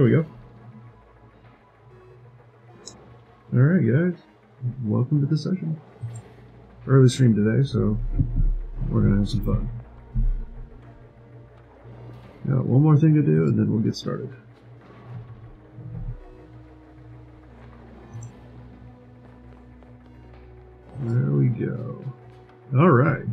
There we go. Alright guys, welcome to the session. Early stream today, so we're gonna have some fun. Got one more thing to do and then we'll get started. There we go. Alright.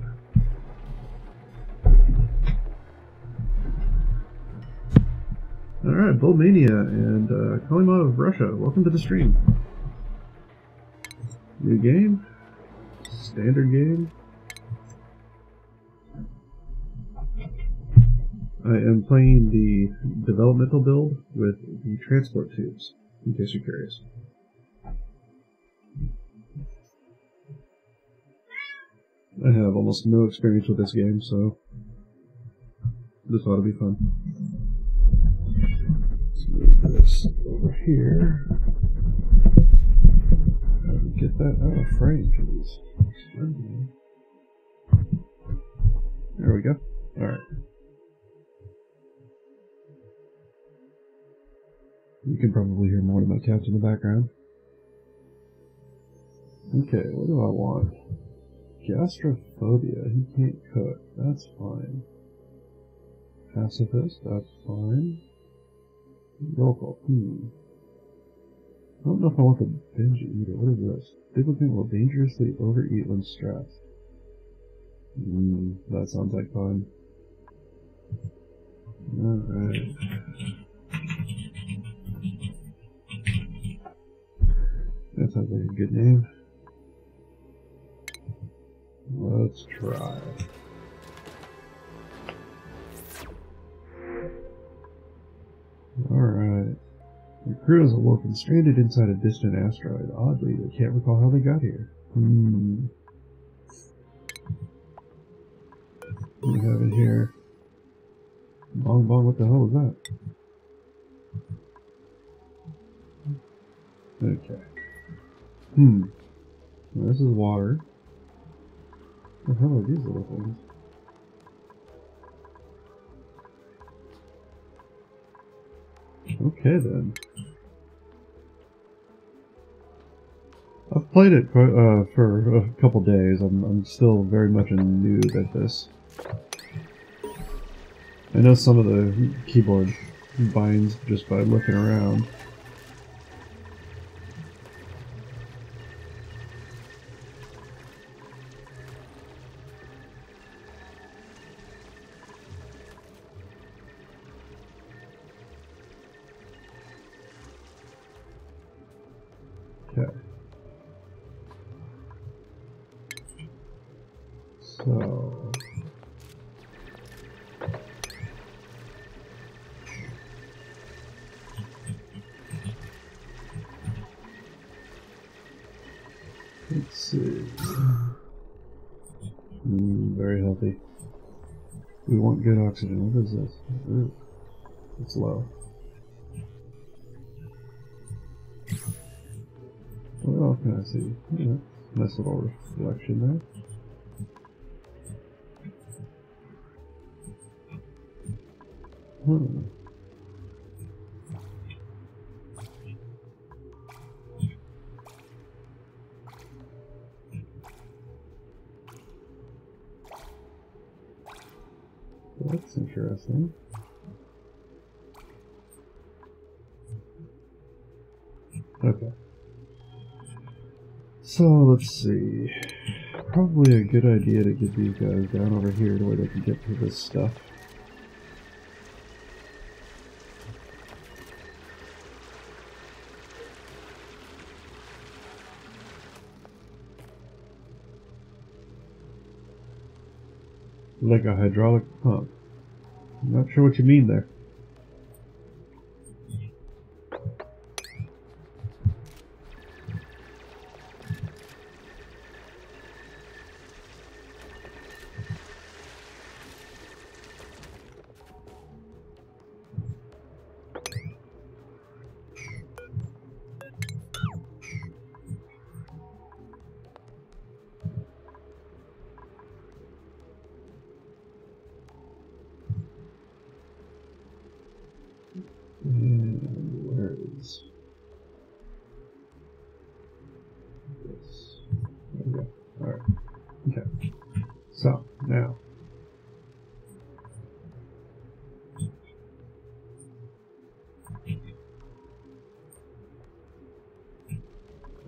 Alright, Bullmania and calling out of Russia, welcome to the stream. New game? Standard game? I am playing the developmental build with the transport tubes, in case you're curious. I have almost no experience with this game, so this ought to be fun. Let's move this over here. How do we get that out of frame, please? There we go. Alright. You can probably hear more of my cats in the background. Okay, what do I want? Gastrophobia, he can't cook, that's fine. Pacifist, that's fine. Local, I don't know if I want the binge eater. What is this? Duplicant will dangerously overeat when stressed. That sounds like fun. Alright. That sounds like a good name. Let's try. Alright. The crew is awoken stranded inside a distant asteroid. Oddly, they can't recall how they got here. What do we have in here? Bong bong, what the hell is that? Okay. Well, this is water. What the hell are these little things? Okay then. I've played it for a couple days. I'm still very much a noob at this. I know some of the keyboard binds just by looking around. Okay. So let's see. Very healthy. We want good oxygen. What is this? Ooh, it's low. What else can I see? Yeah, nice little reflection there. That's interesting. Okay. So let's see. Probably a good idea to get these guys down over here to where they can get to this stuff. Like a hydraulic pump. I'm not sure what you mean there. now.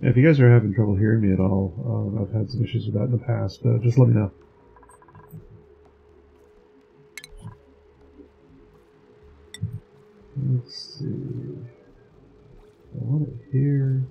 If you guys are having trouble hearing me at all, I've had some issues with that in the past, just let me know. Let's see. I want it here.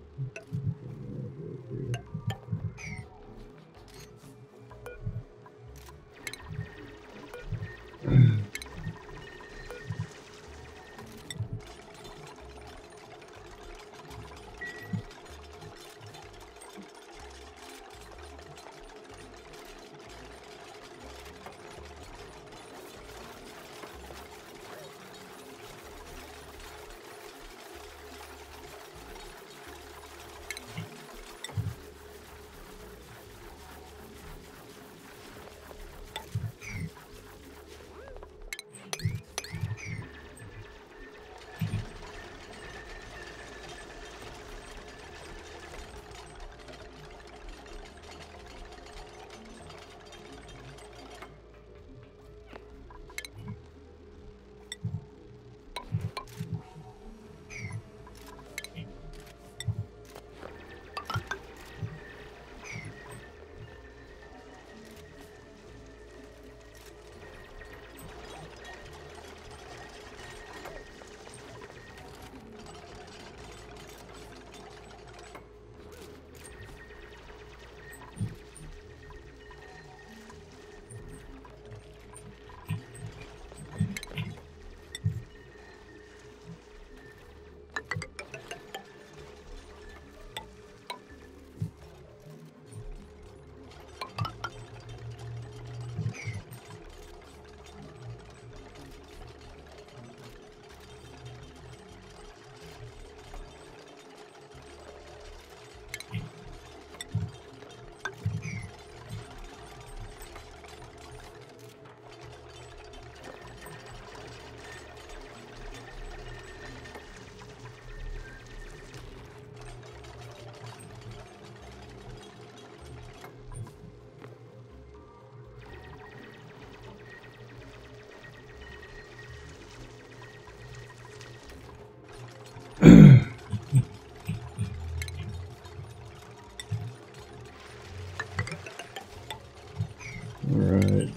Alright.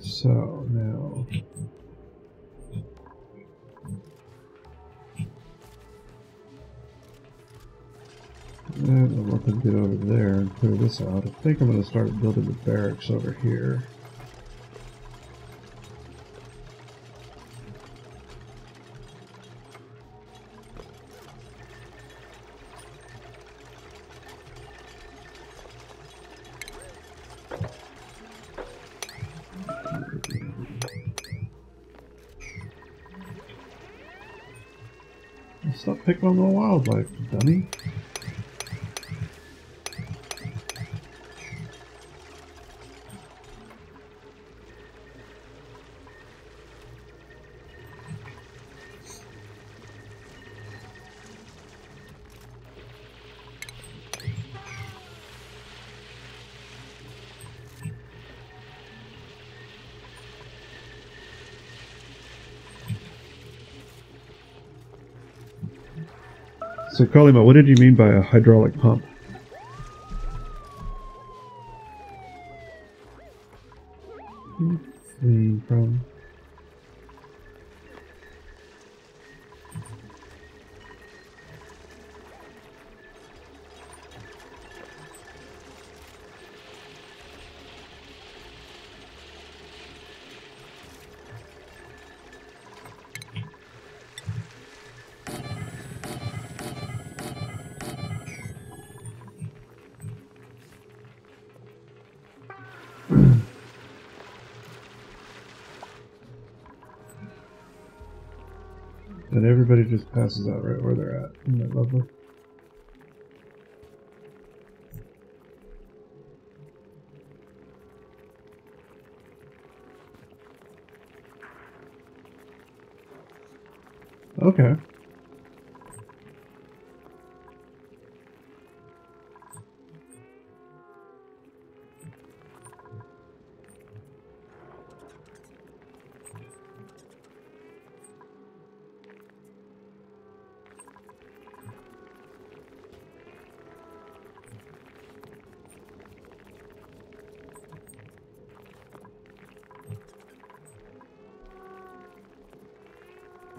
So now I'm going to get over there and clear this out. I think I'm going to start building the barracks over here. Stop picking on the wildlife, dummy. So, Kalima, what did you mean by a hydraulic pump? Fleeing from... And everybody just passes out right where they're at. Isn't that lovely? Okay.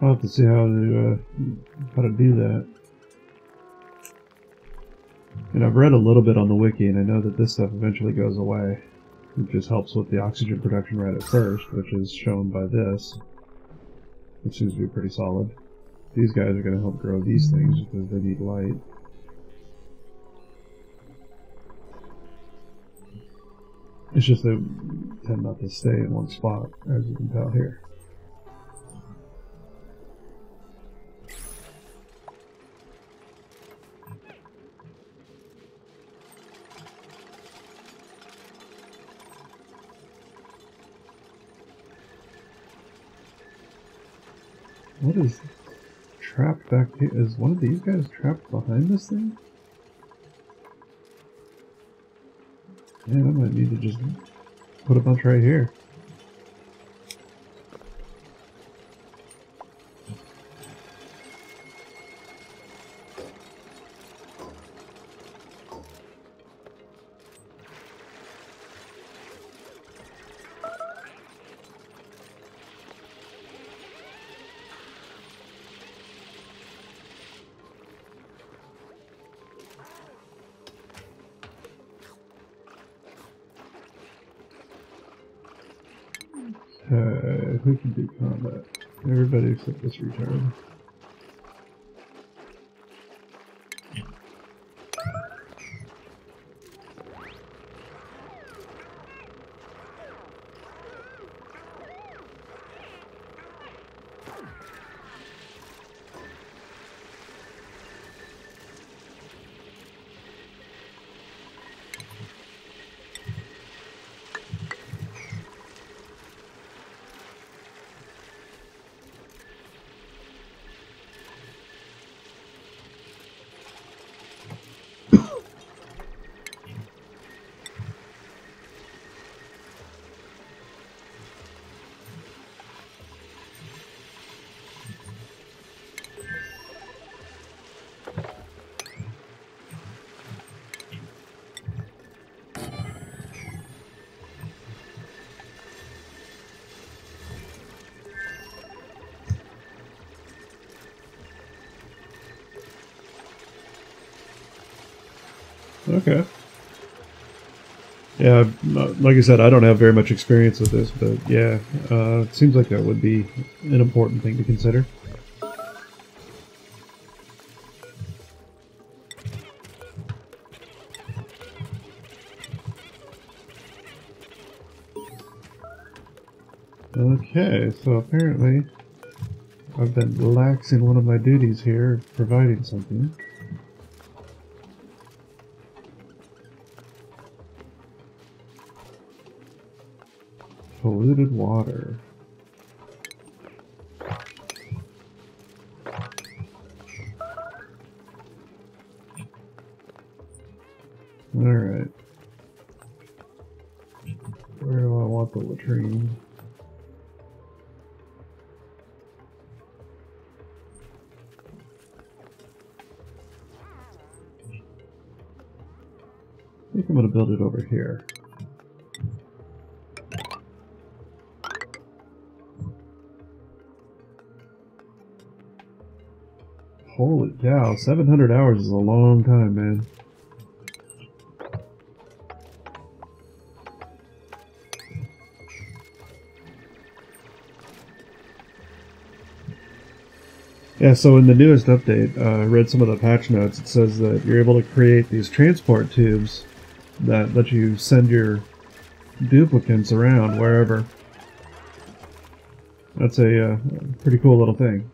I'll have to see how to do that. And I've read a little bit on the wiki, and I know that this stuff eventually goes away. It just helps with the oxygen production right at first, which is shown by this, which seems to be pretty solid. These guys are going to help grow these things because they need light. It's just they tend not to stay in one spot, as you can tell here. What is trapped back here? Is one of these guys trapped behind this thing? Man, I might need to just put a bunch right here. Who can do combat? Everybody except this retard. Okay. Yeah, like I said, I don't have very much experience with this, but yeah, it seems like that would be an important thing to consider. Okay, so apparently I've been lax in one of my duties here, providing something. Polluted water. Alright. Where do I want the latrine? I think I'm going to build it over here. Holy cow, 700 hours is a long time, man. Yeah, so in the newest update, I read some of the patch notes. It says that you're able to create these transport tubes that let you send your duplicates around wherever. That's a pretty cool little thing.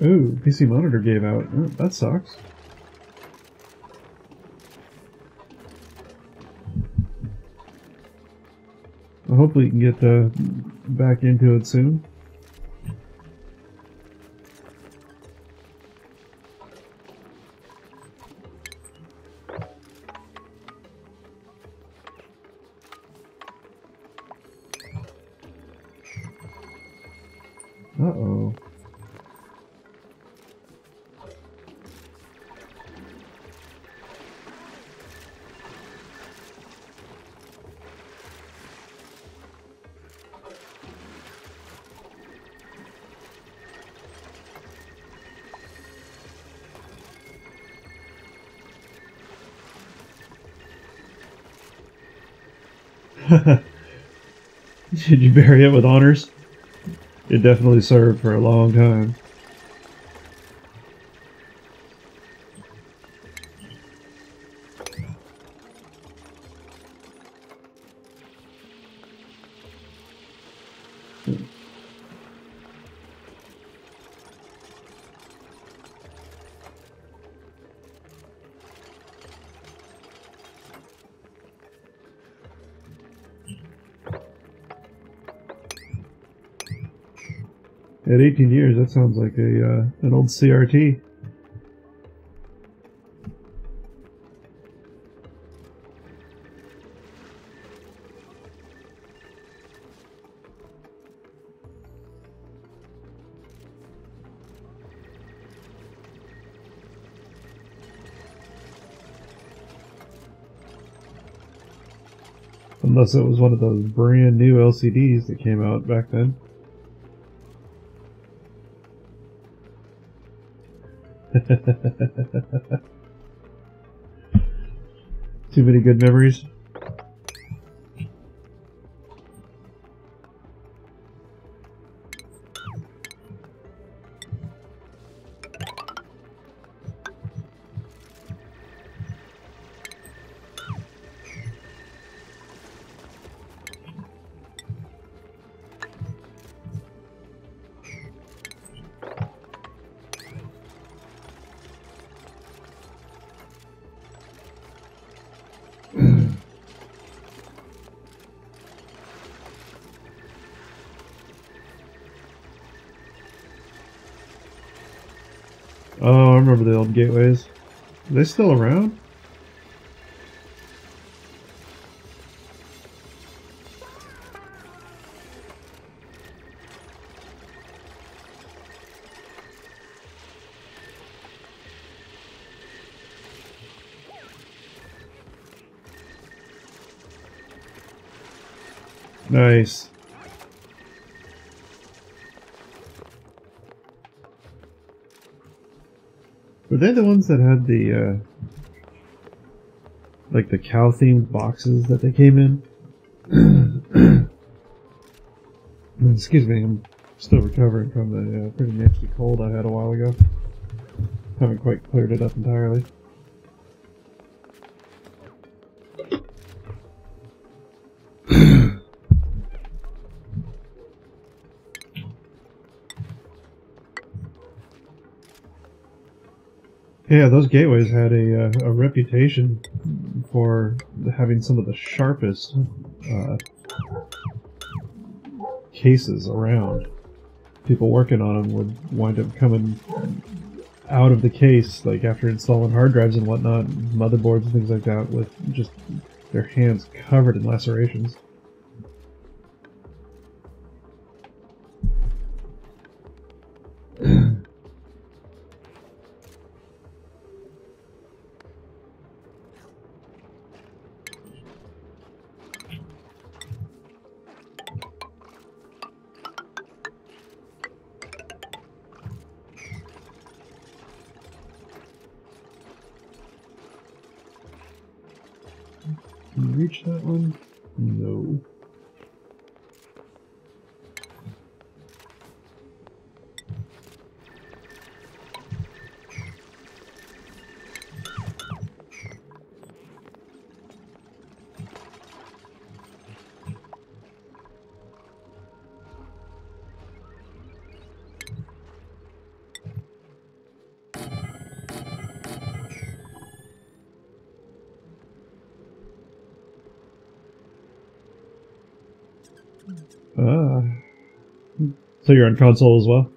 Ooh, PC monitor gave out. Oh, that sucks. Well, hopefully you can get back into it soon. Did you bury it with honors? It definitely served for a long time. At 18 years, that sounds like a an old CRT. Unless it was one of those brand new LCDs that came out back then. Too many good memories. Oh, I remember the old gateways. Are they still around? Nice. Were they the ones that had the, like the cow-themed boxes that they came in? Excuse me, I'm still recovering from the pretty nasty cold I had a while ago. Haven't quite cleared it up entirely. Yeah, those gateways had a reputation for having some of the sharpest cases around. People working on them would wind up coming out of the case, like after installing hard drives and whatnot, motherboards and things like that, with just their hands covered in lacerations. Can you reach that one? No. Ah. So you're on console as well?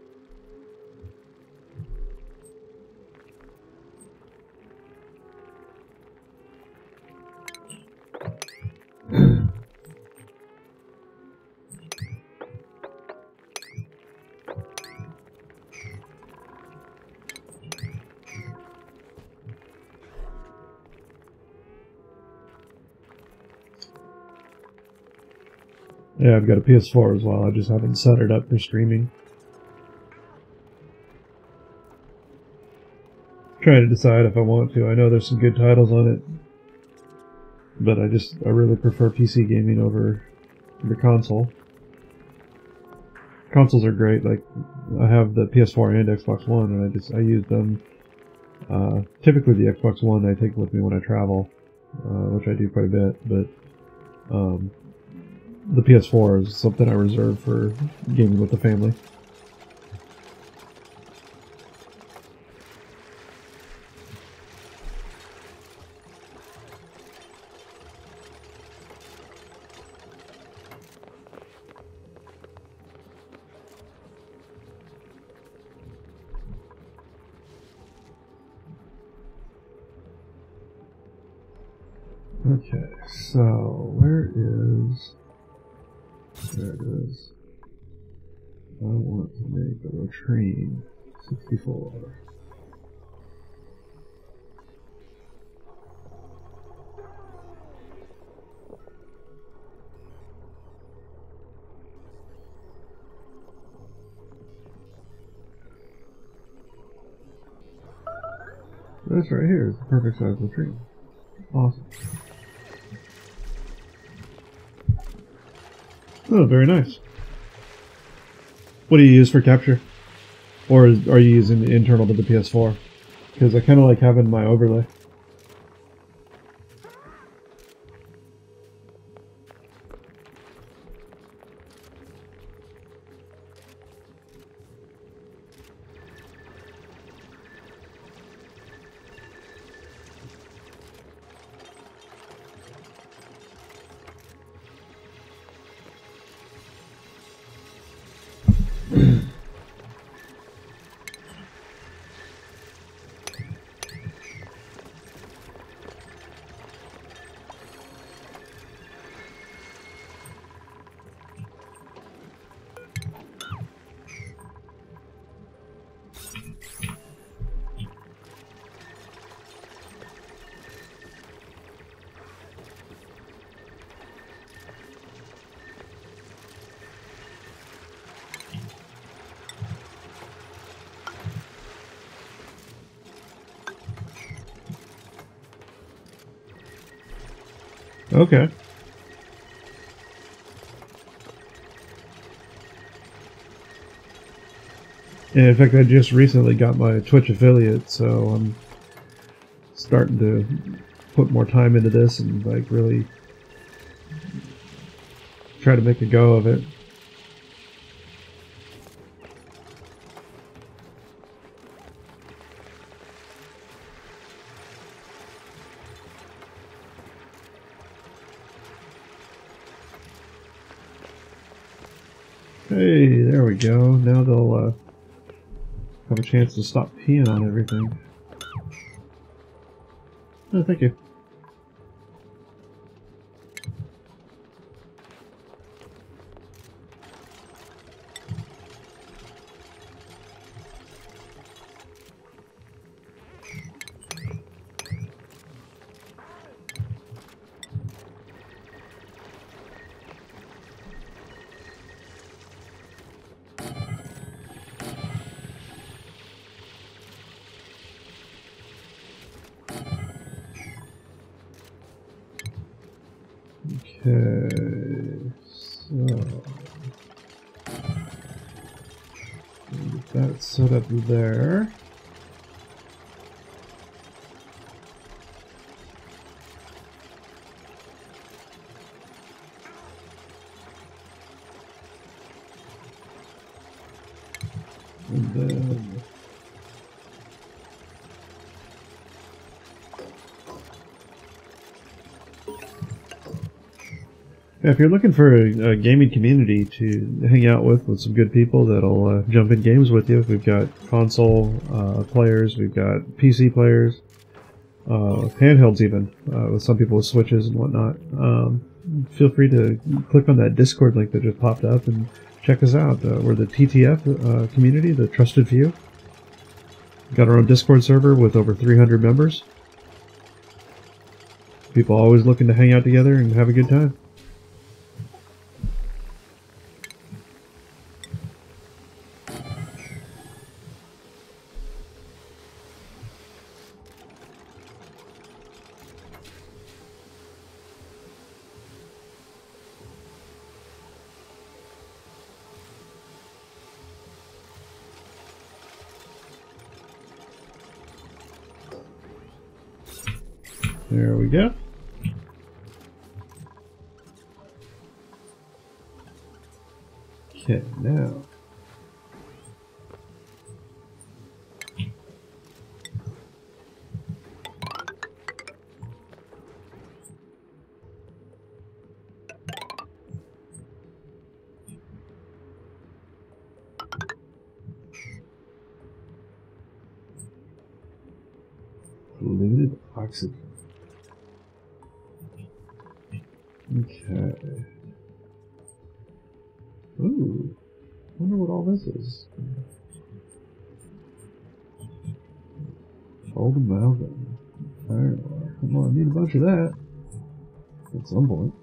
Yeah, I've got a PS4 as well. I just haven't set it up for streaming. Trying to decide if I want to. I know there's some good titles on it. but I really prefer PC gaming over the console. Consoles are great. Like, I have the PS4 and Xbox One, and I use them. Typically, the Xbox One I take with me when I travel, which I do quite a bit. But the PS4 is something I reserve for gaming with the family. Okay, so there it is. I want to make a latrine 64. This right here is the perfect size latrine. Awesome. Oh, very nice. What do you use for capture? Or are you using the internal to the PS4? Because I kind of like having my overlay. Okay. And in fact, I just recently got my Twitch affiliate, so I'm starting to put more time into this and like really try to make a go of it. Hey, there we go. Now they'll have a chance to stop peeing on everything. Oh, thank you. Okay, so get that set up there. And then if you're looking for a gaming community to hang out with some good people that'll jump in games with you, we've got console players, we've got PC players, handhelds even, with some people with Switches and whatnot. Feel free to click on that Discord link that just popped up and check us out. We're the TTF community, the Trusted Few. Got our own Discord server with over 300 members. People always looking to hang out together and have a good time. There we go. Okay, now. Limited oxygen. Okay. Ooh. Wonder what all this is. Old amalgam. Alright, well, come on, I need a bunch of that. At some point.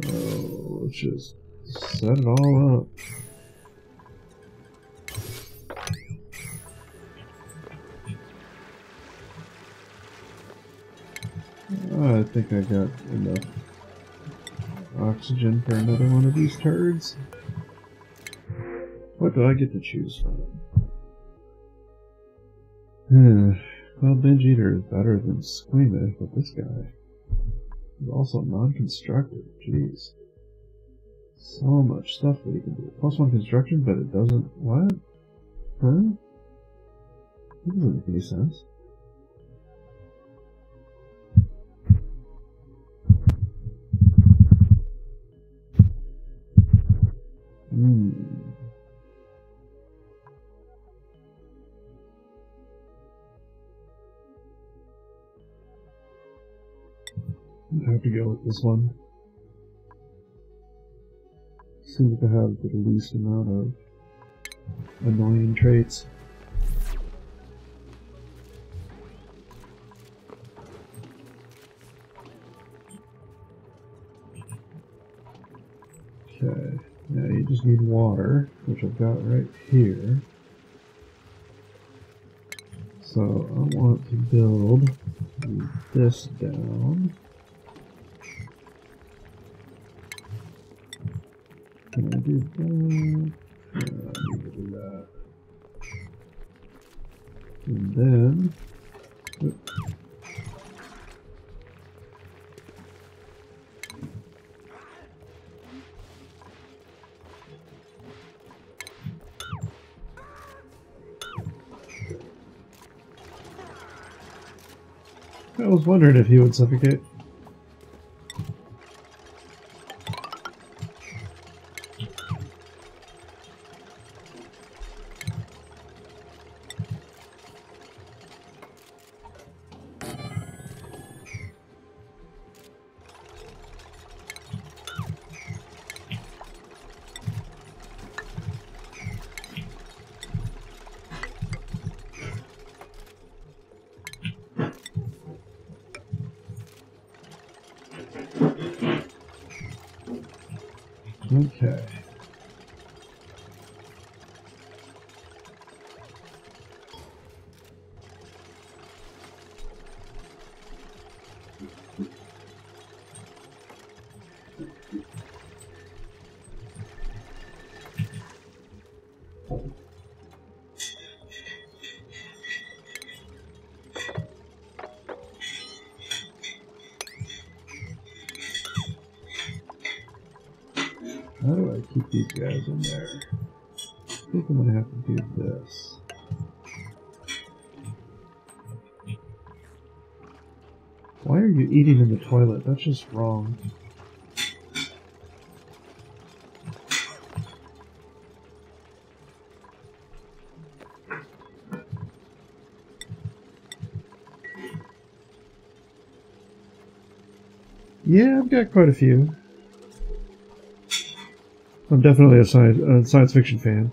Oh, let's just set it all up. I think I got enough oxygen for another one of these turds. What do I get to choose from? Well, Binge Eater is better than Squeamish, but this guy is also non-constructive. Jeez. So much stuff that he can do. +1 construction, but it doesn't... What? Huh? That doesn't make any sense. I have to go with this one. Seems to have the least amount of annoying traits. Okay, now you just need water, which I've got right here. So I want to build this down. Can I do that? Yeah, I need to do that. And then... I was wondering if he would suffocate. Okay. How do I keep these guys in there? I think I'm gonna have to do this. Why are you eating in the toilet? That's just wrong. Yeah, I've got quite a few. I'm definitely a science fiction fan.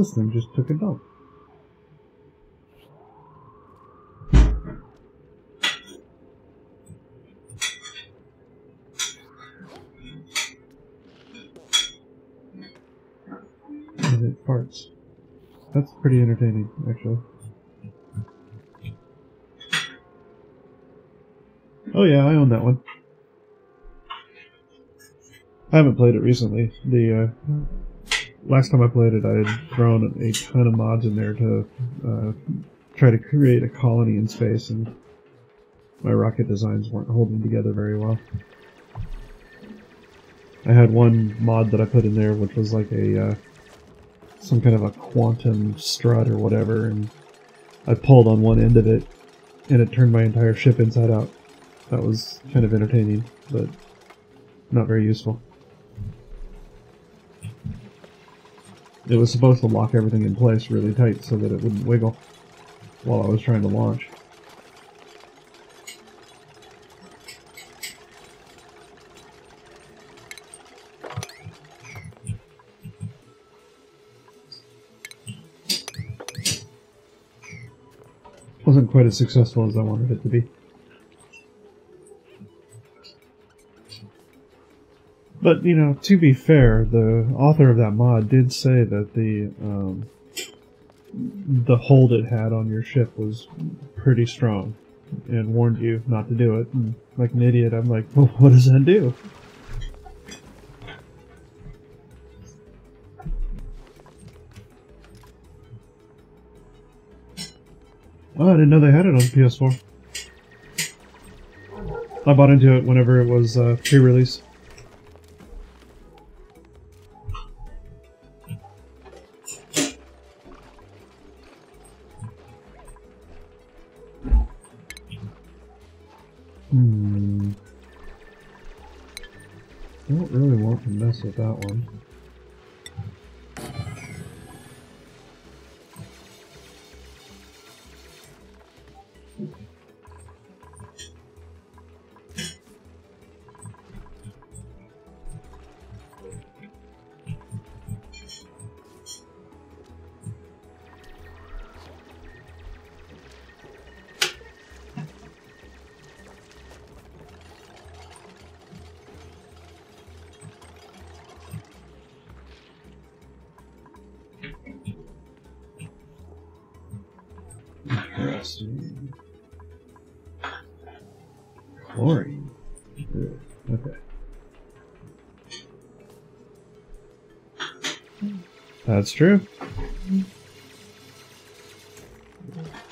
This thing just took a dump. And it farts. That's pretty entertaining, actually. Oh yeah, I own that one. I haven't played it recently. The last time I played it, I had thrown a ton of mods in there to try to create a colony in space, and my rocket designs weren't holding together very well. I had one mod that I put in there which was like a some kind of a quantum strut or whatever, and I pulled on one end of it and it turned my entire ship inside out. That was kind of entertaining, but not very useful. It was supposed to lock everything in place really tight so that it wouldn't wiggle while I was trying to launch. Wasn't quite as successful as I wanted it to be. But, you know, to be fair, the author of that mod did say that the hold it had on your ship was pretty strong, and warned you not to do it. And like an idiot, I'm like, well, what does that do? Oh, I didn't know they had it on PS4. I bought into it whenever it was pre-release. I don't really want to mess with that one. Interesting. Chlorine. Ugh, okay. That's true.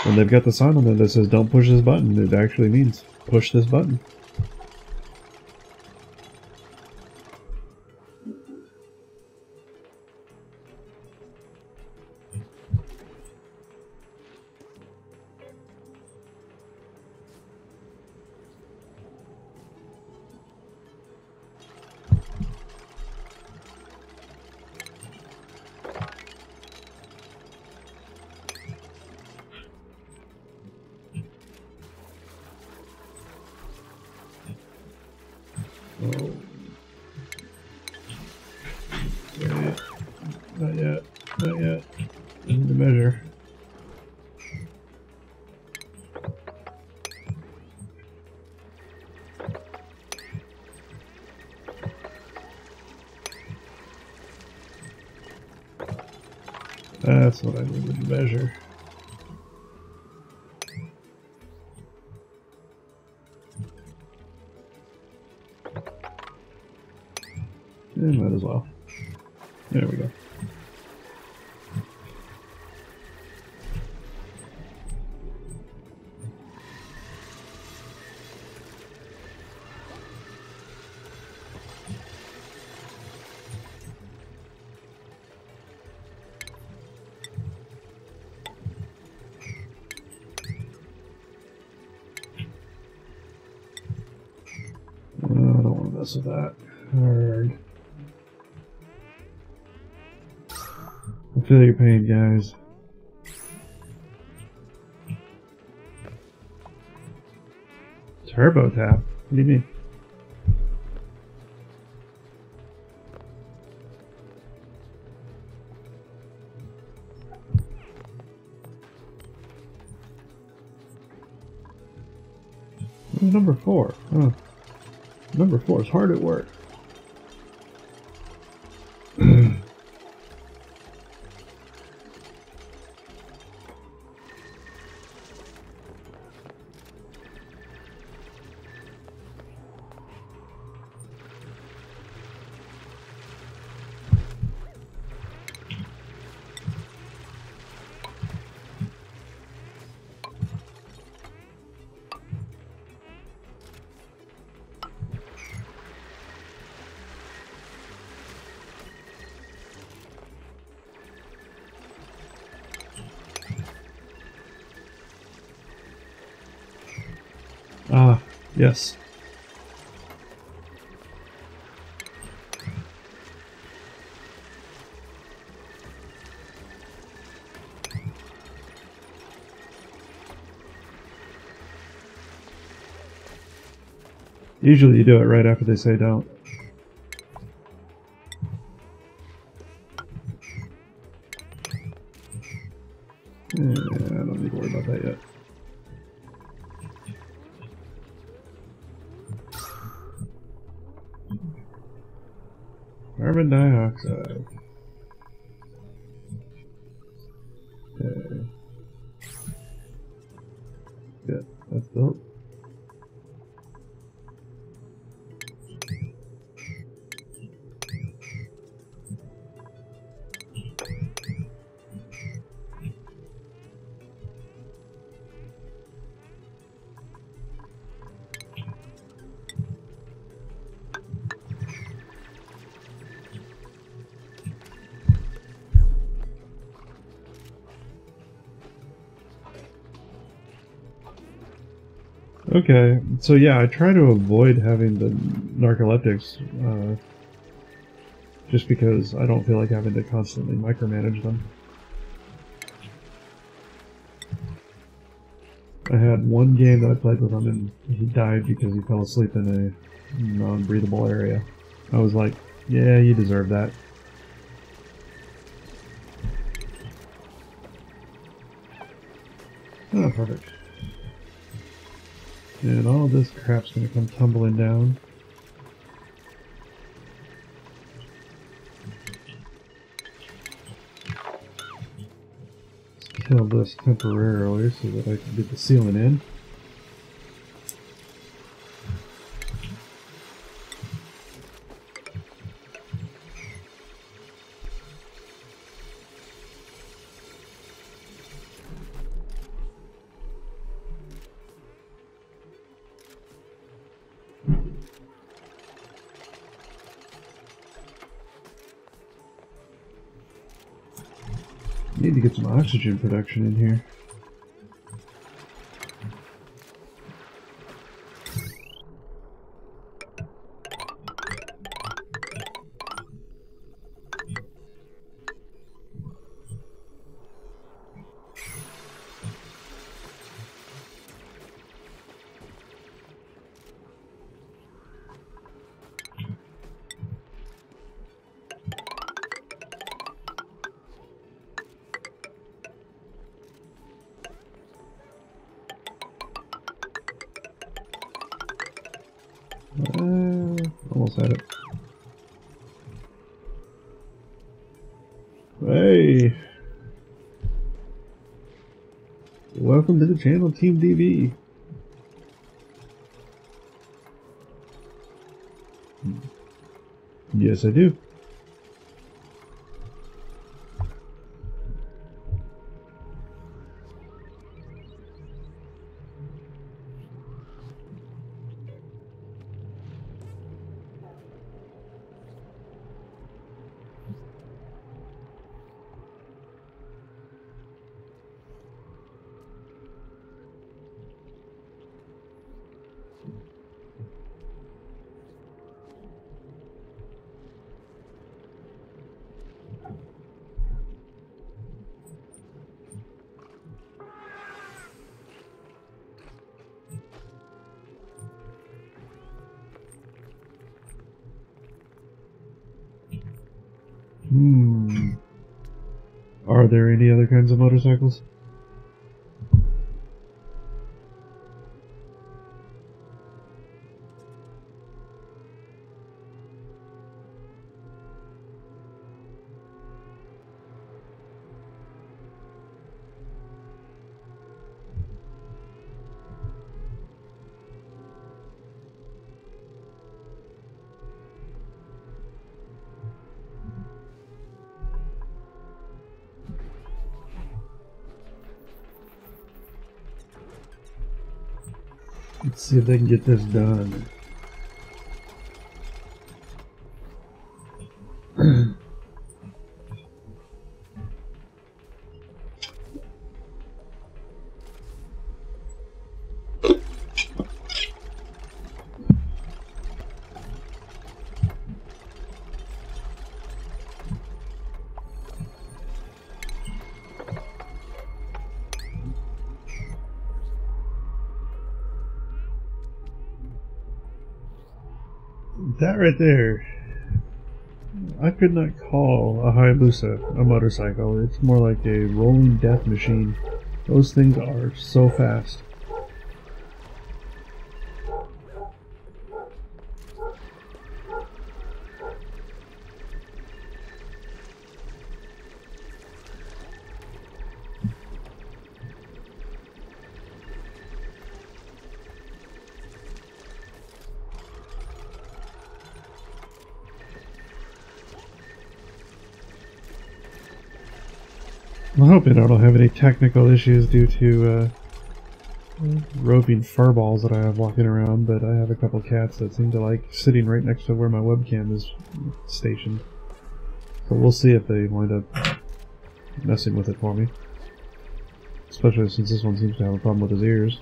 When they've got the sign on there that says don't push this button, it actually means push this button. Oh. Not yet. Not yet. I need to measure. That's what I needed to measure. Yeah, might as well. There we go. I don't want to mess with that. Hard. I feel your pain, guys. Turbo tap? What do you mean? Number 4. Oh. Number 4 is hard at work. Ah, yes. Usually you do it right after they say don't. Yeah, I don't need to worry about that yet. Carbon dioxide. Okay. Good. That's built. Okay, so yeah, I try to avoid having the narcoleptics, just because I don't feel like having to constantly micromanage them. I had one game that I played with him and he died because he fell asleep in a non-breathable area. I was like, yeah, you deserve that. Oh, perfect. And all this crap's gonna come tumbling down. Let's kill this temporarily so that I can get the ceiling in. Need to get some oxygen production in here. Almost had it. Hey! Welcome to the channel, Team DB. Yes, I do. Are there any other kinds of motorcycles? Let's see if they can get this done. That right there, I could not call a Hayabusa a motorcycle. It's more like a rolling death machine. Those things are so fast. I'm hoping I don't have any technical issues due to roving furballs that I have walking around, but I have a couple cats that seem to like sitting right next to where my webcam is stationed. So we'll see if they wind up messing with it for me. Especially since this one seems to have a problem with his ears.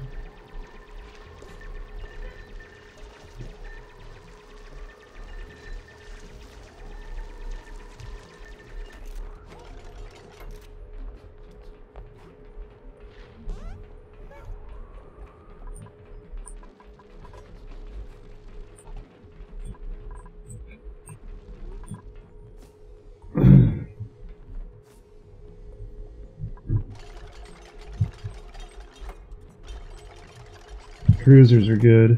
Cruisers are good.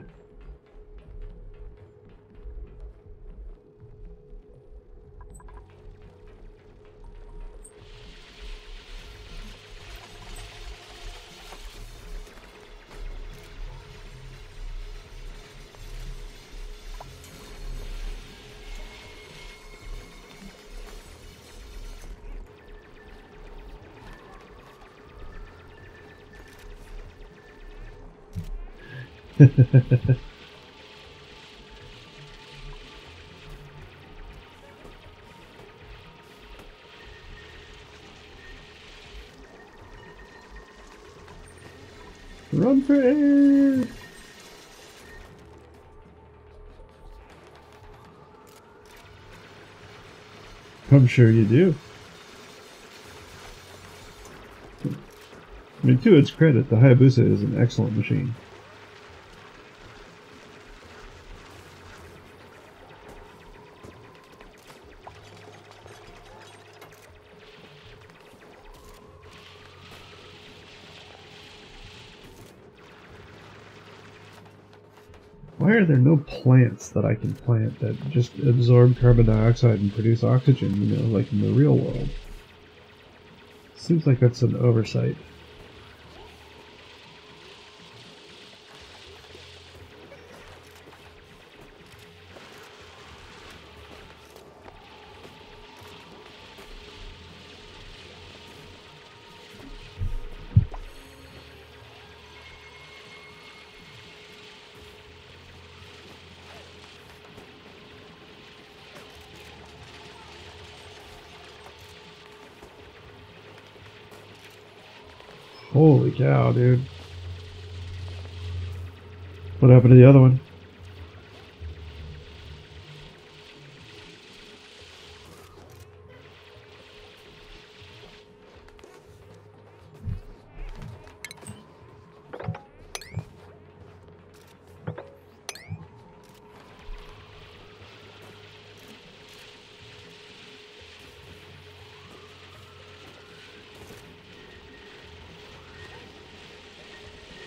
Run for air! I'm sure you do. I mean, to its credit, the Hayabusa is an excellent machine. Why are there no plants that I can plant that just absorb carbon dioxide and produce oxygen, you know, like in the real world? Seems like that's an oversight. Holy cow, dude. What happened to the other one?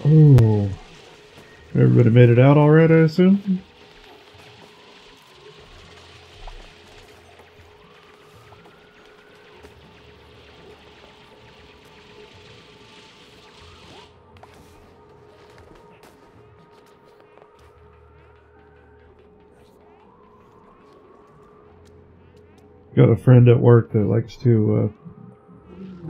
Oh, everybody made it out all right, I assume? Got a friend at work that likes to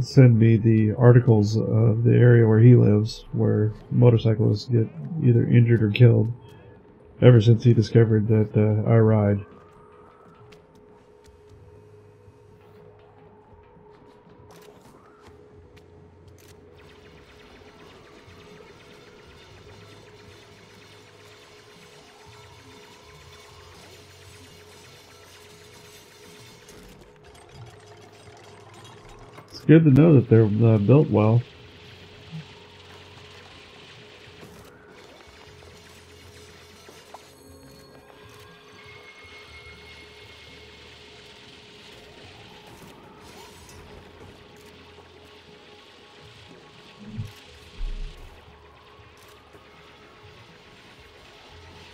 send me the articles of the area where he lives, where motorcyclists get either injured or killed, ever since he discovered that I ride. It's good to know that they're built well.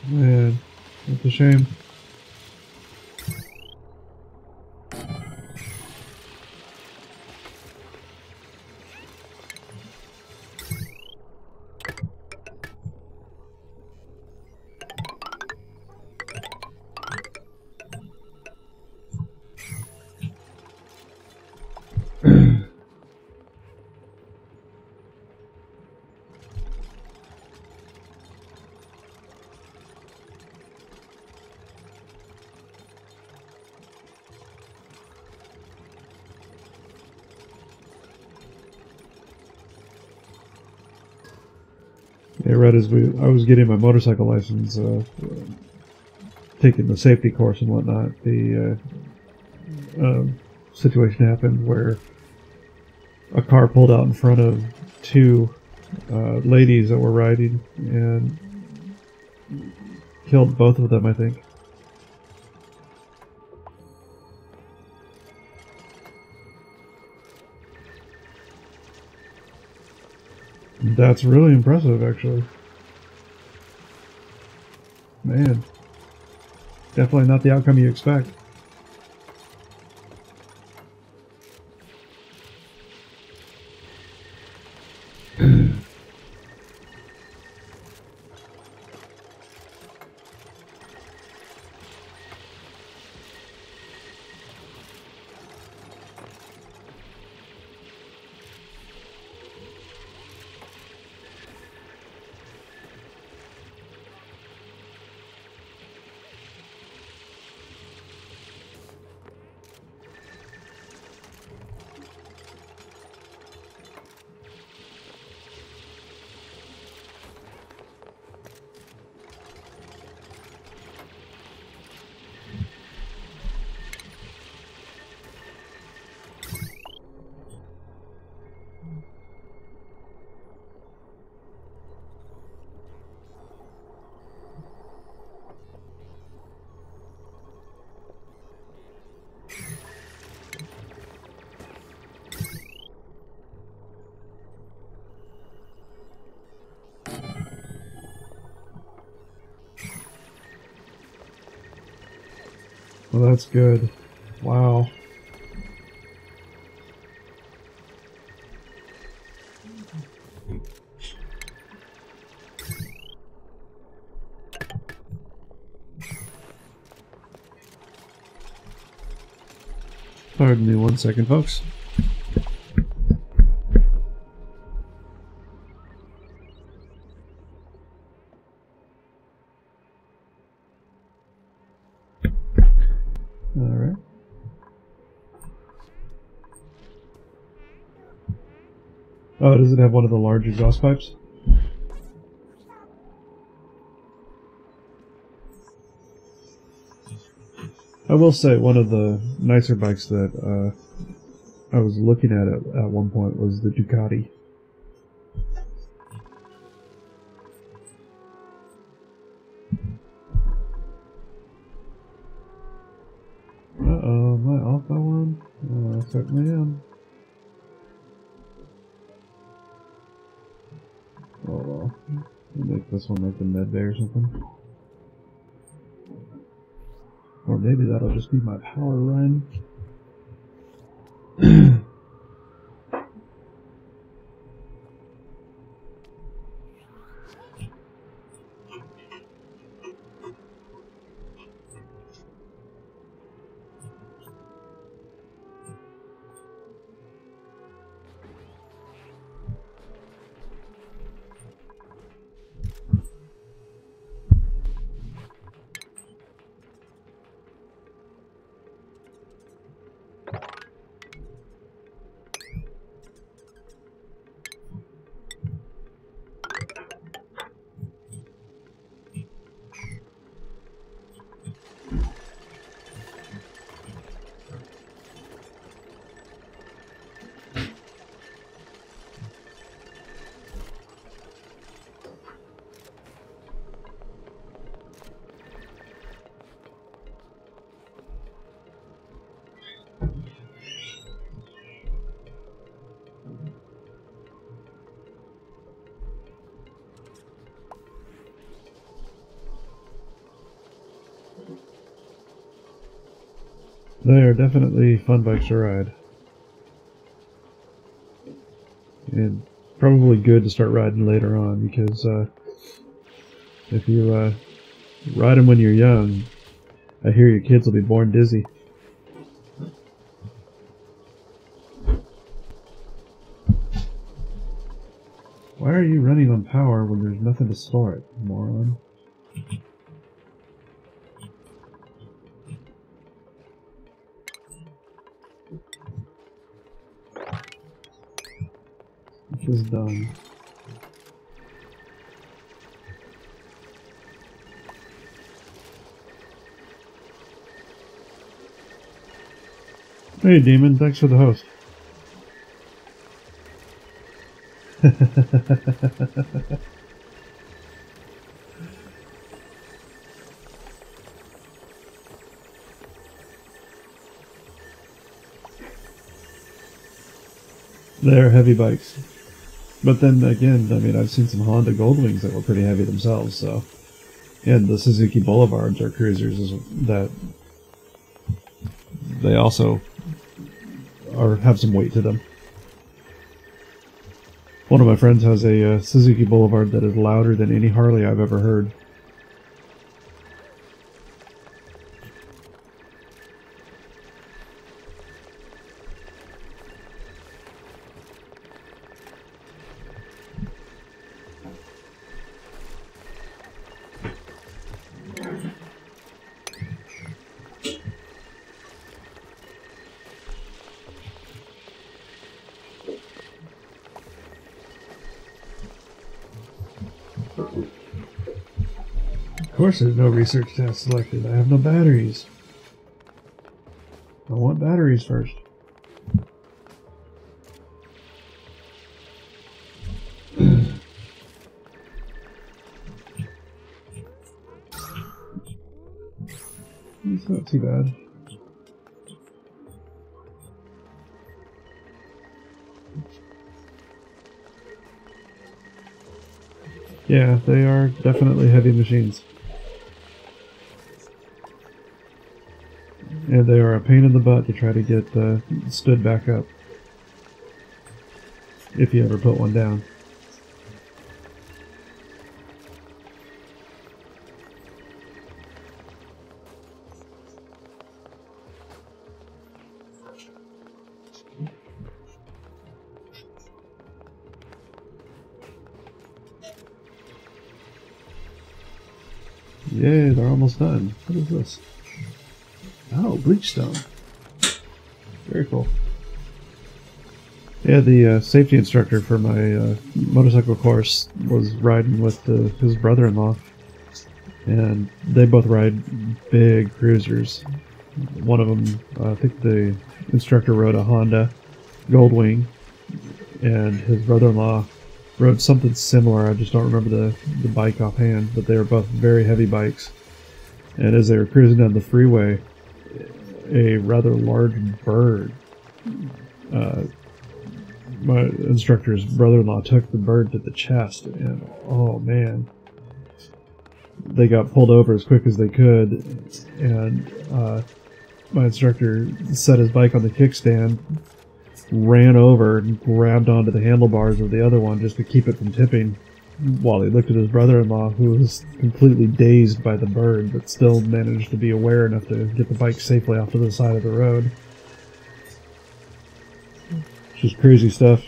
Man, that's a shame. Yeah, right as I was getting my motorcycle license, taking the safety course and whatnot, the situation happened where a car pulled out in front of two ladies that were riding and killed both of them, I think. That's really impressive, actually. Man. Definitely not the outcome you expect. Well, that's good. Wow. Pardon me 1 second, folks. Alright. Oh, does it have one of the large exhaust pipes? I will say one of the nicer bikes that I was looking at one point was the Ducati. Uh-oh, am I off by one? I certainly am. Oh, well, make this one like the med bay or something. Or maybe that'll just be my power run. They are definitely fun bikes to ride. And probably good to start riding later on, because if you ride them when you're young, I hear your kids will be born dizzy. Why are you running on power when there's nothing to store it, moron? This is done. Hey, Demon, thanks for the host. They're heavy bikes. But then again, I mean, I've seen some Honda Goldwings that were pretty heavy themselves, so. And the Suzuki Boulevards are cruisers that they also have some weight to them. One of my friends has a Suzuki Boulevard that is louder than any Harley I've ever heard. Of course there's no research task selected. I have no batteries. I want batteries first. It's not too bad. Yeah, they are definitely heavy machines. And they are a pain in the butt to try to get stood back up. If you ever put one down. Yay, they're almost done. What is this? Oh, bleach stone. Very cool. Yeah, the safety instructor for my motorcycle course was riding with his brother-in-law. And they both ride big cruisers. One of them, I think the instructor rode a Honda Goldwing. And his brother-in-law rode something similar. I just don't remember the bike offhand. But they were both very heavy bikes. And as they were cruising down the freeway, a rather large bird. My instructor's brother-in-law took the bird to the chest, and oh man, they got pulled over as quick as they could, and my instructor set his bike on the kickstand, ran over and grabbed onto the handlebars of the other one just to keep it from tipping, while he looked at his brother-in-law, who was completely dazed by the bird, but still managed to be aware enough to get the bike safely off to the side of the road. Just crazy stuff.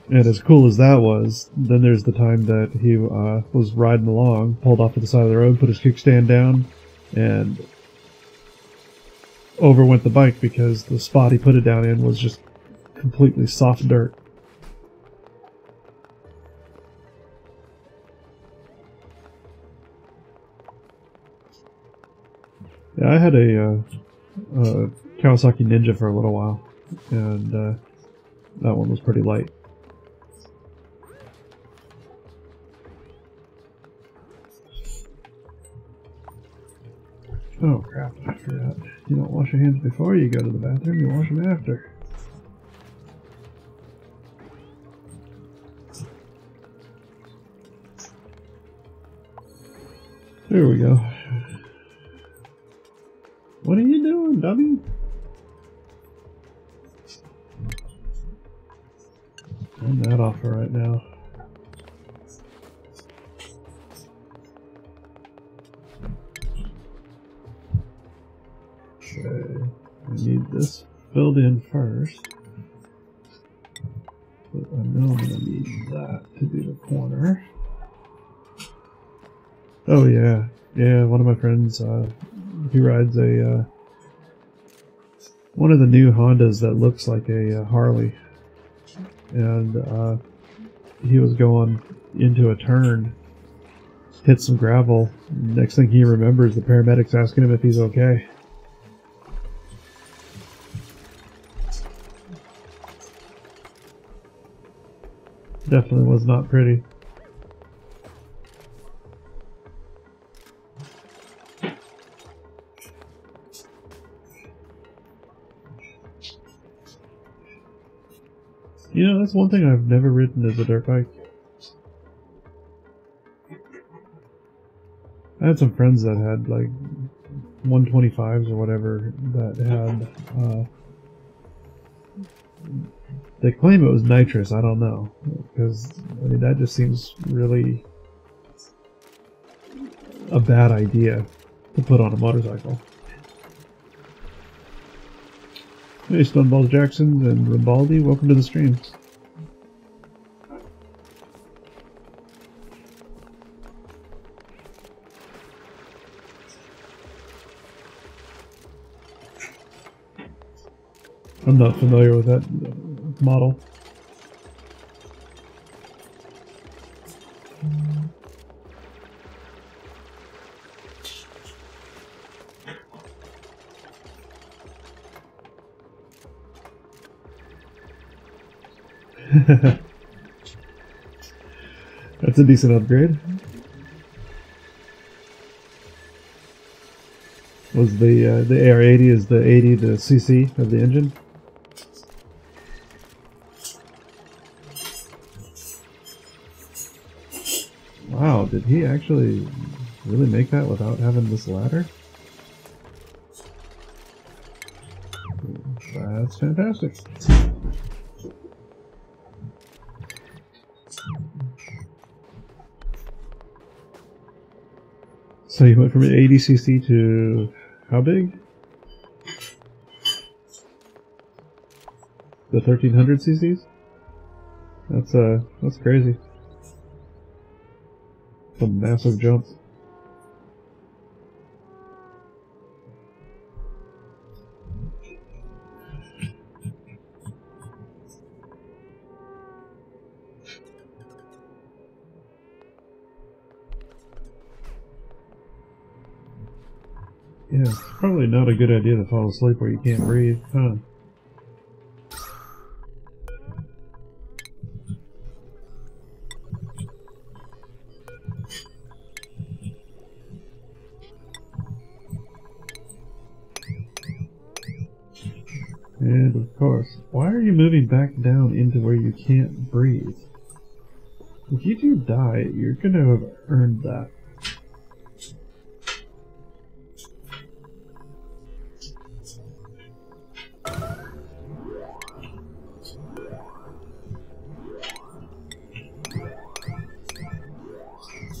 And as cool as that was, then there's the time that he was riding along, pulled off to the side of the road, put his kickstand down, and over went the bike because the spot he put it down in was just completely soft dirt. Yeah, I had a Kawasaki Ninja for a little while, and that one was pretty light. Oh crap, I forgot. You don't wash your hands before you go to the bathroom, you wash them after. There we go. turn, dummy! Turn that off for right now. Okay, I need this filled in first. But I know I'm going to need that to do the corner. Oh yeah, yeah, one of my friends, he rides a, one of the new Hondas that looks like a Harley. And he was going into a turn, hit some gravel. Next thing he remembers, the paramedics asking him if he's okay. Definitely was not pretty. You know, that's one thing I've never ridden as a dirt bike. I had some friends that had like 125s or whatever that had, they claim it was nitrous, I don't know. Because, I mean, that just seems really a bad idea to put on a motorcycle. Hey, Stoneballs Jacksons and Ribaldi, welcome to the stream. I'm not familiar with that model. That's a decent upgrade. Was the AR80 is the 80 the cc of the engine? Wow, did he actually really make that without having this ladder? That's fantastic. So you went from an 80cc to how big? The 1300 cc's? That's crazy. It's a massive jump. Yeah, it's probably not a good idea to fall asleep where you can't breathe, huh? And of course, why are you moving back down into where you can't breathe? If you do die, you're gonna have earned that.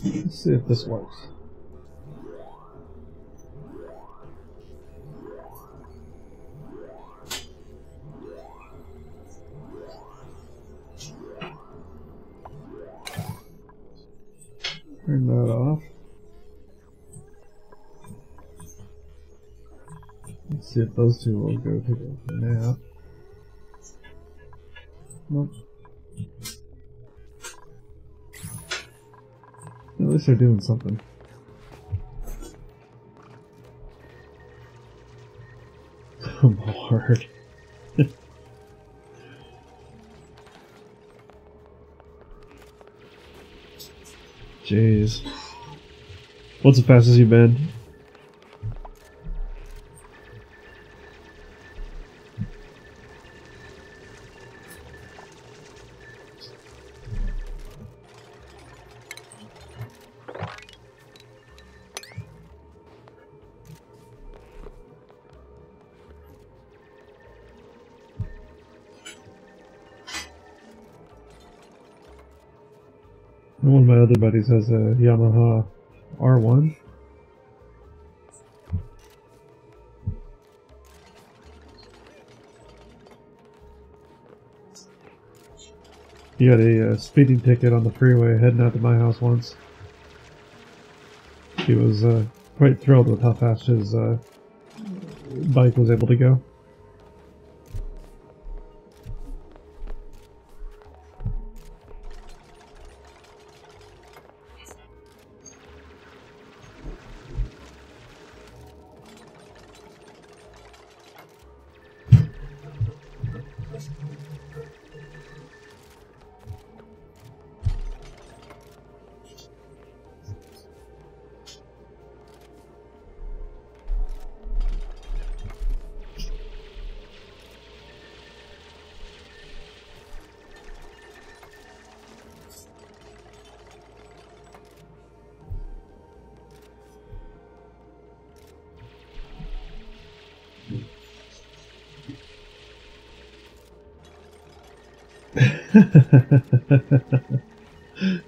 Let's see if this works. Turn that off. Let's see if those two will go take a nap. Nope. At least they're doing something. Oh, Lord. Jeez. What's the fastest you've been? And one of my other buddies has a Yamaha R1. He had a speeding ticket on the freeway heading out to my house once. He was quite thrilled with how fast his bike was able to go.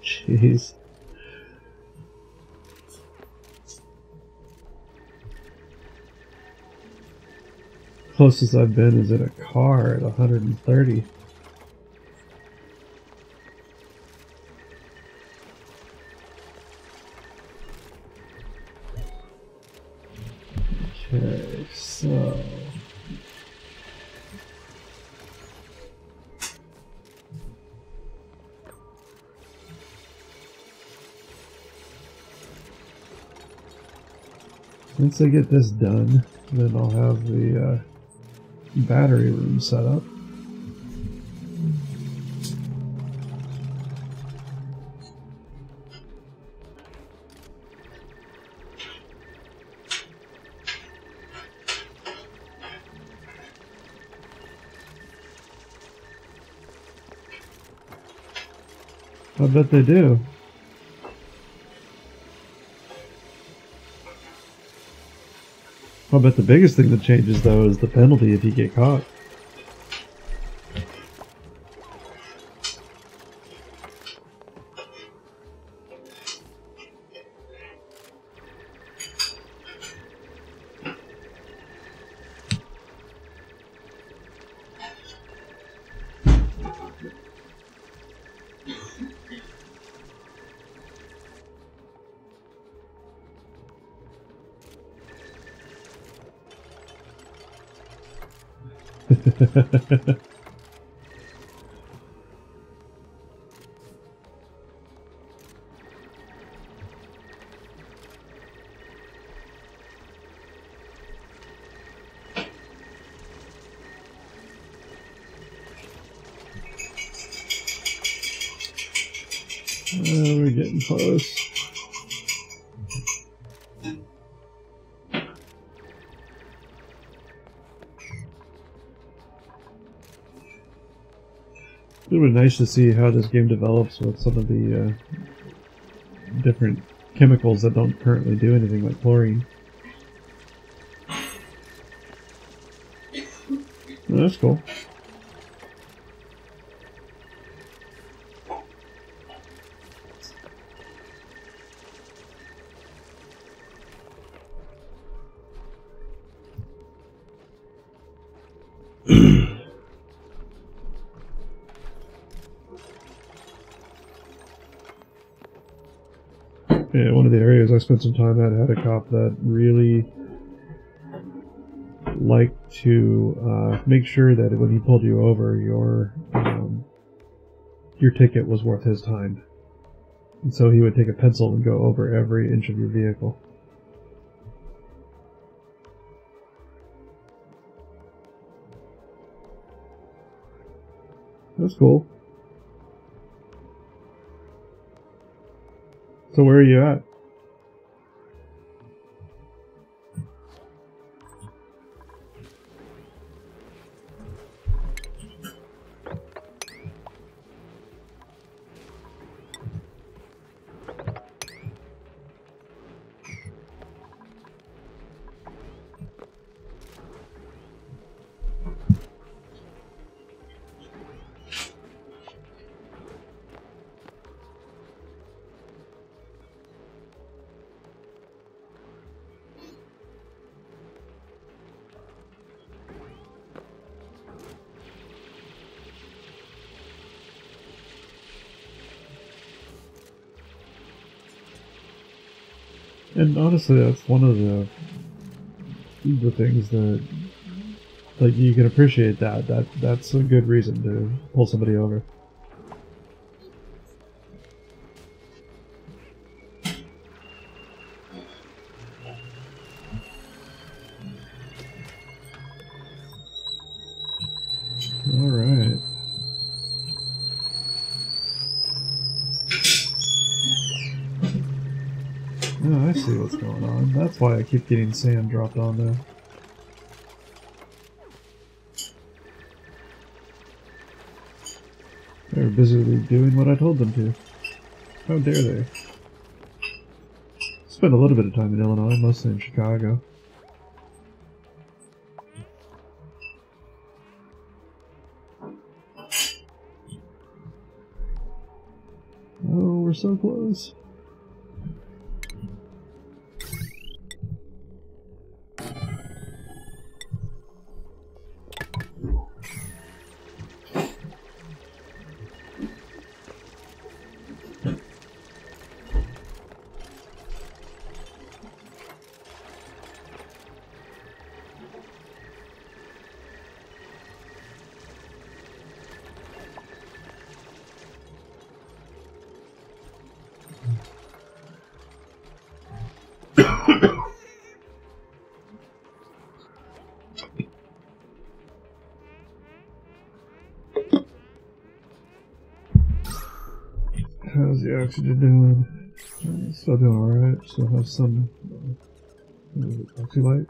Jeez. Closest I've been is in a car at 130. Okay, so once I get this done, then I'll have the battery room set up. I bet they do. I bet the biggest thing that changes, though, is the penalty if you get caught. We're getting close. It would be nice to see how this game develops with some of the different chemicals that don't currently do anything, like chlorine. Oh, that's cool. Yeah, one of the areas I spent some time at had a cop that really liked to make sure that when he pulled you over, your ticket was worth his time. And so he would take a pencil and go over every inch of your vehicle. That's cool. So where are you at? And honestly, that's one of the things that, like, you can appreciate that's a good reason to pull somebody over. Alright. Oh, I see what's going on. That's why I keep getting sand dropped on there. They're busily doing what I told them to. How dare they? Spent a little bit of time in Illinois, mostly in Chicago. Oh, we're so close. How's the oxygen doing? Still doing alright. Still have some oxylight.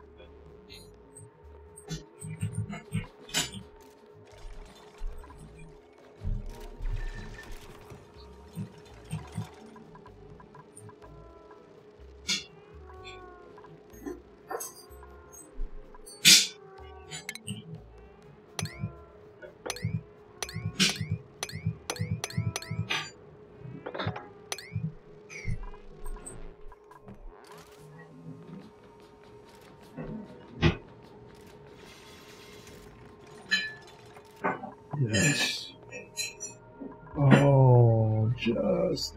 Yes. Oh, just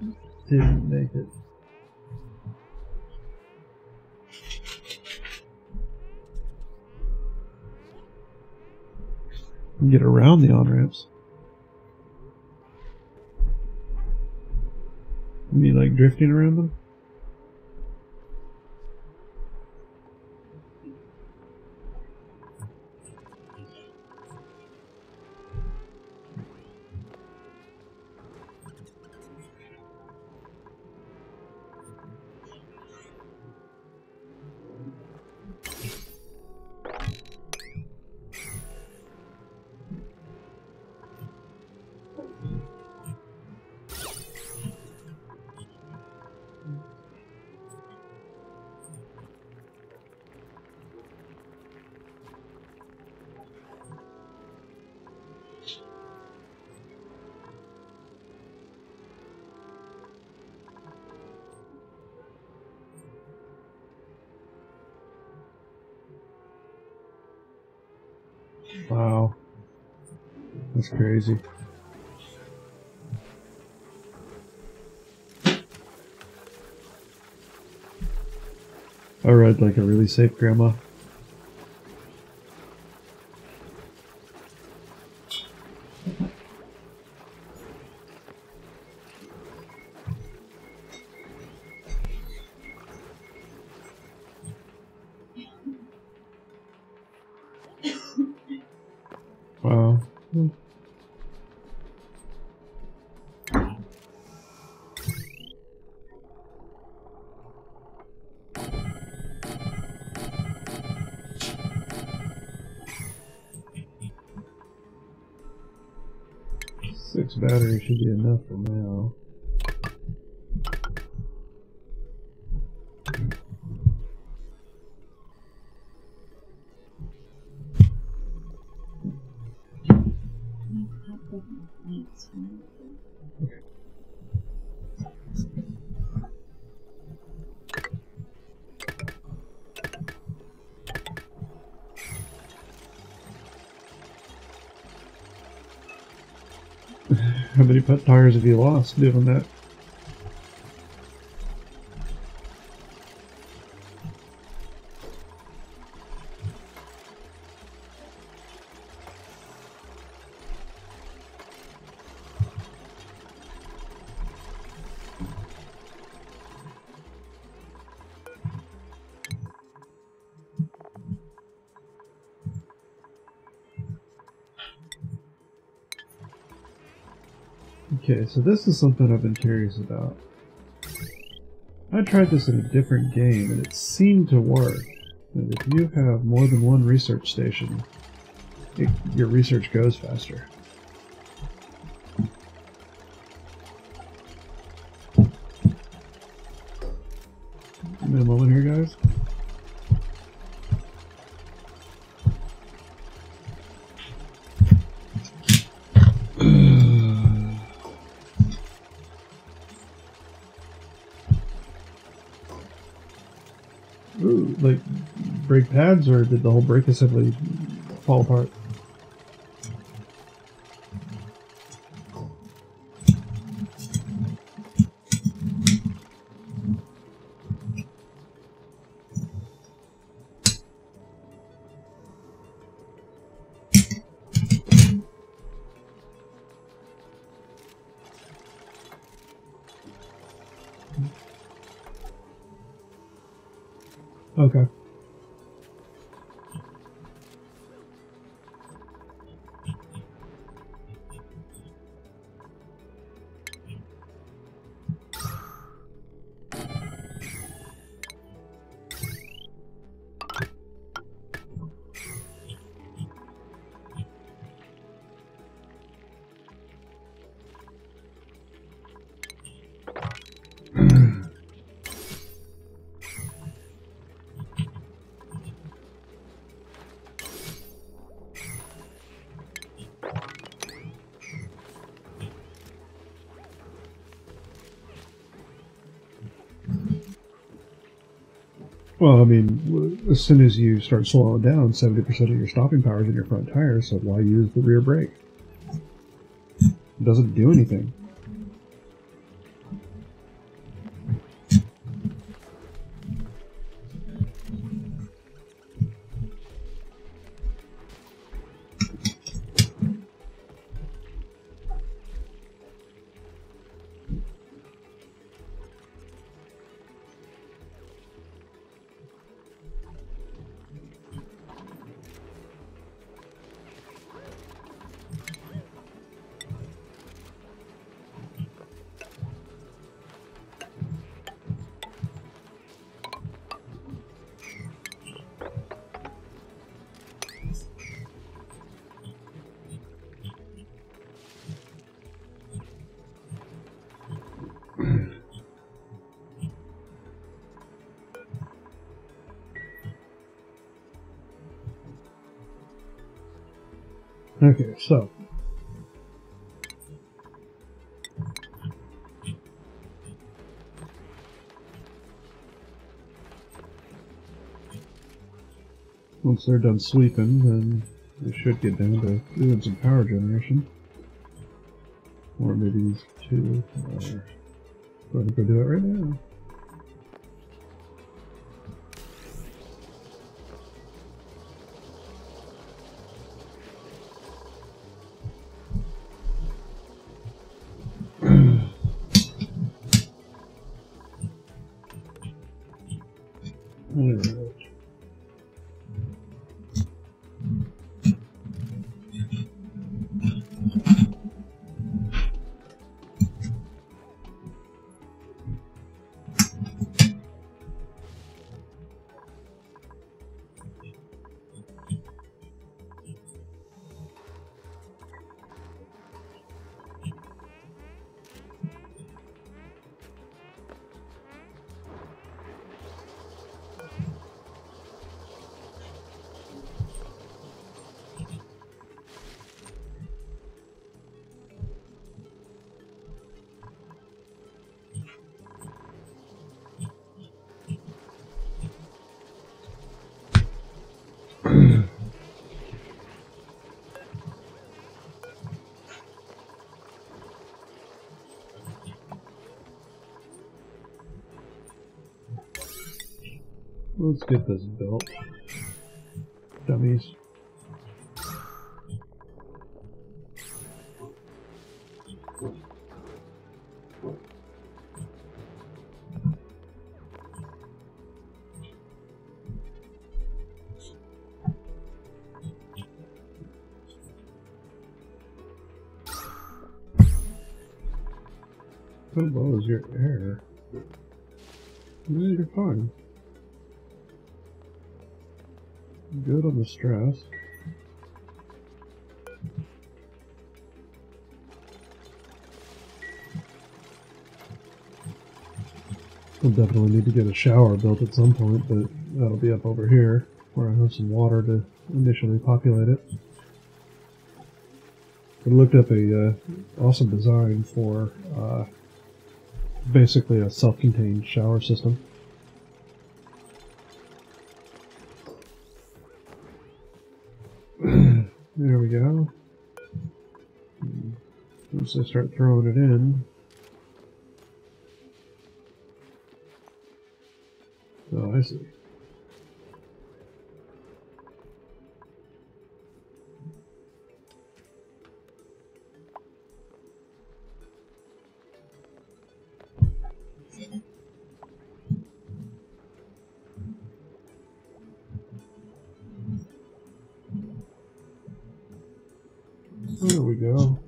didn't make it. Get around the on-ramps. You mean like drifting around them? Wow. That's crazy. I ride like a really safe grandma. Wow. 6 batteries should be enough for now. How many pet tires have you lost doing that? Okay, so this is something I've been curious about. I tried this in a different game and it seemed to work. And if you have more than one research station, your research goes faster. Give me a moment here, guys. Ooh, like brake pads, or did the whole brake assembly fall apart? Okay. Well, I mean, as soon as you start slowing down, 70% of your stopping power is in your front tire, so why use the rear brake? It doesn't do anything. Okay, so once they're done sweeping, then they should get down to doing some power generation. Or maybe these two are... Go ahead and go do it right now. Alright. Let's get this built. Dummies. How low is your air? No, you're fine. Good on the stress. We'll definitely need to get a shower built at some point, but that'll be up over here, where I have some water to initially populate it. I looked up a awesome design for basically a self-contained shower system. There we go. Once I start throwing it in, oh, I see. There we go.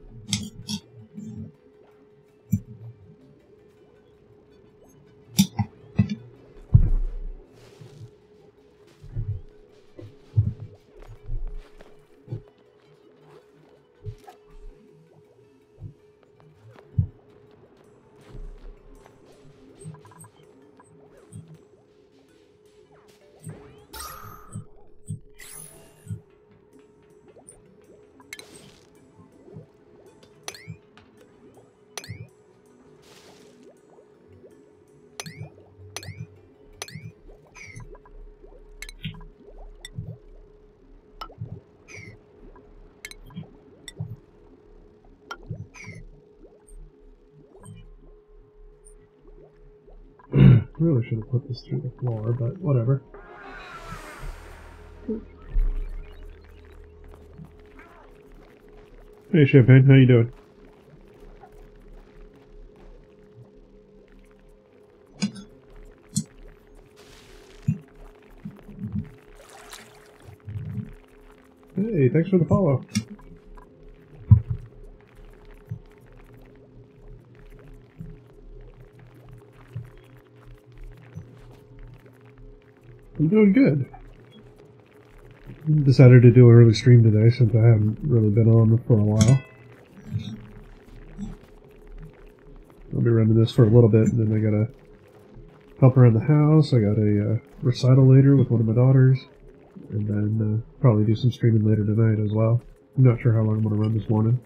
Really should have put this through the floor, but whatever. Hey Champagne, how you doing? Hey, thanks for the follow. I'm doing good. Decided to do an early stream today since I haven't really been on for a while. I'll be running this for a little bit, and then I gotta help around the house. I got a recital later with one of my daughters, and then probably do some streaming later tonight as well. I'm not sure how long I'm gonna run this morning.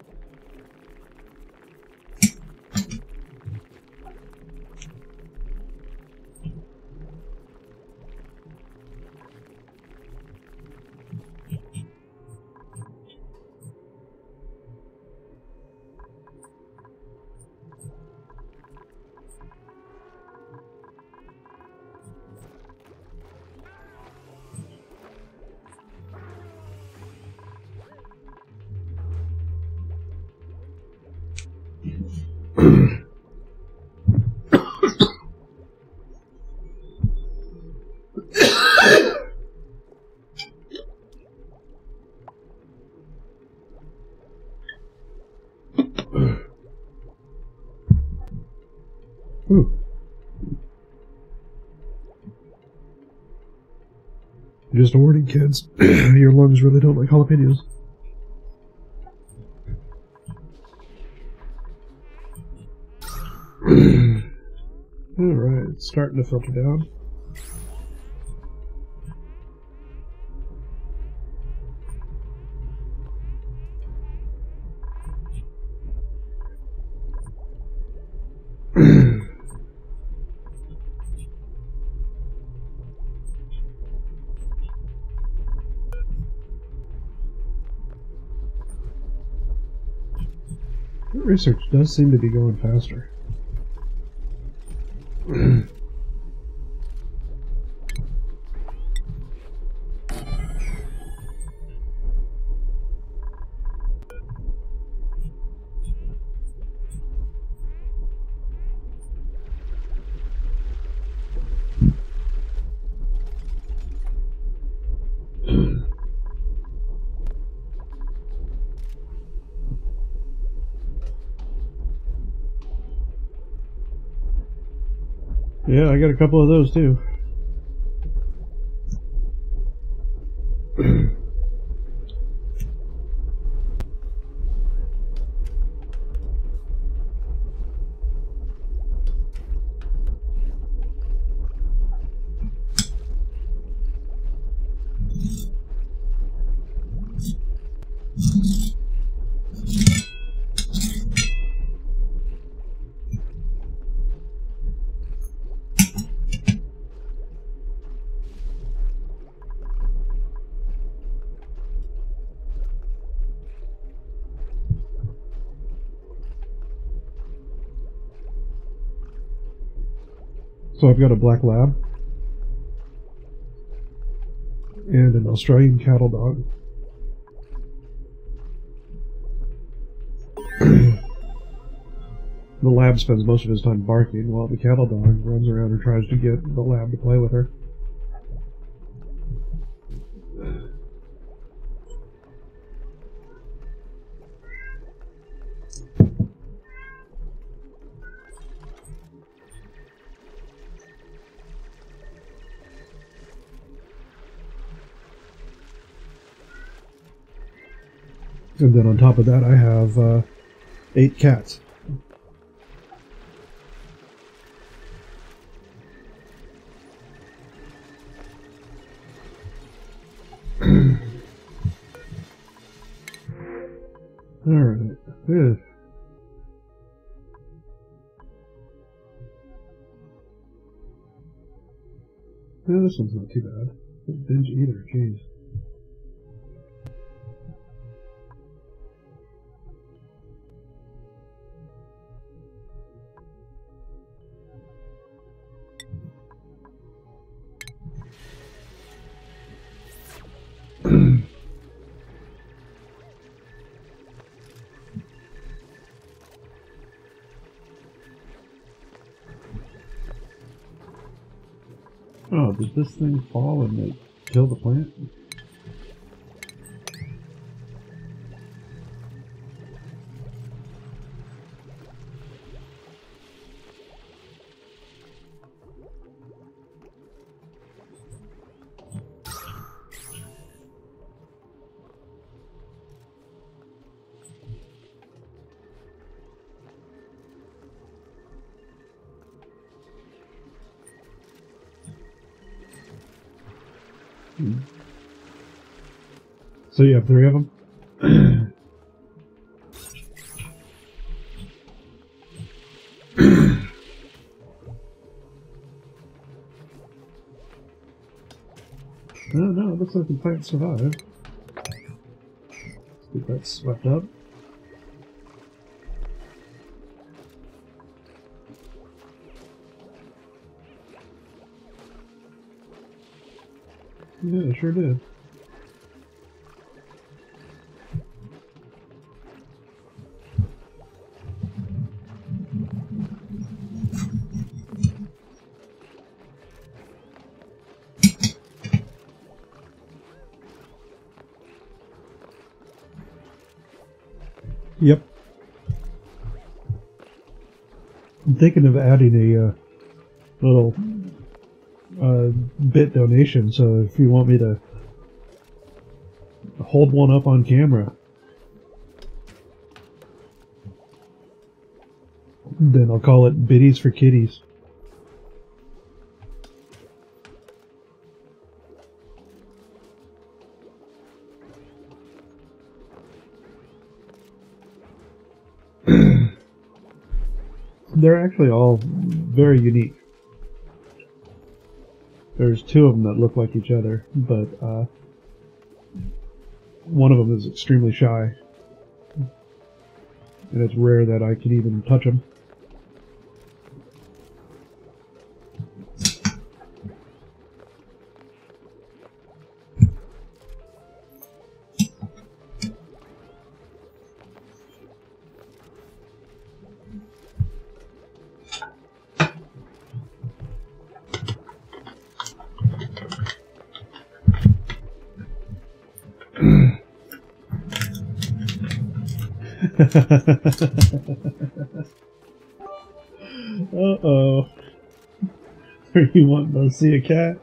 Ooh. Just a warning, kids. Your lungs really don't like jalapenos. Alright, it's starting to filter down. Research does seem to be going faster. Yeah, I got a couple of those too. So I've got a black lab and an Australian cattle dog. The lab spends most of his time barking, while the cattle dog runs around and tries to get the lab to play with her. And then on top of that, I have 8 cats. Alright. Yeah. Yeah, this one's not too bad. Don't binge either, jeez. Oh, did this thing fall and like kill the plant? So you have 3 of them? No, it looks like the plant survived. Let's get that swept up. Yeah, it sure did. Yep. I'm thinking of adding a little bit donation, so if you want me to hold one up on camera, then I'll call it Biddies for Kitties. They're actually all very unique. There's 2 of them that look like each other, but one of them is extremely shy. And it's rare that I can even touch him. Uh-oh. Are you wanting to see a cat?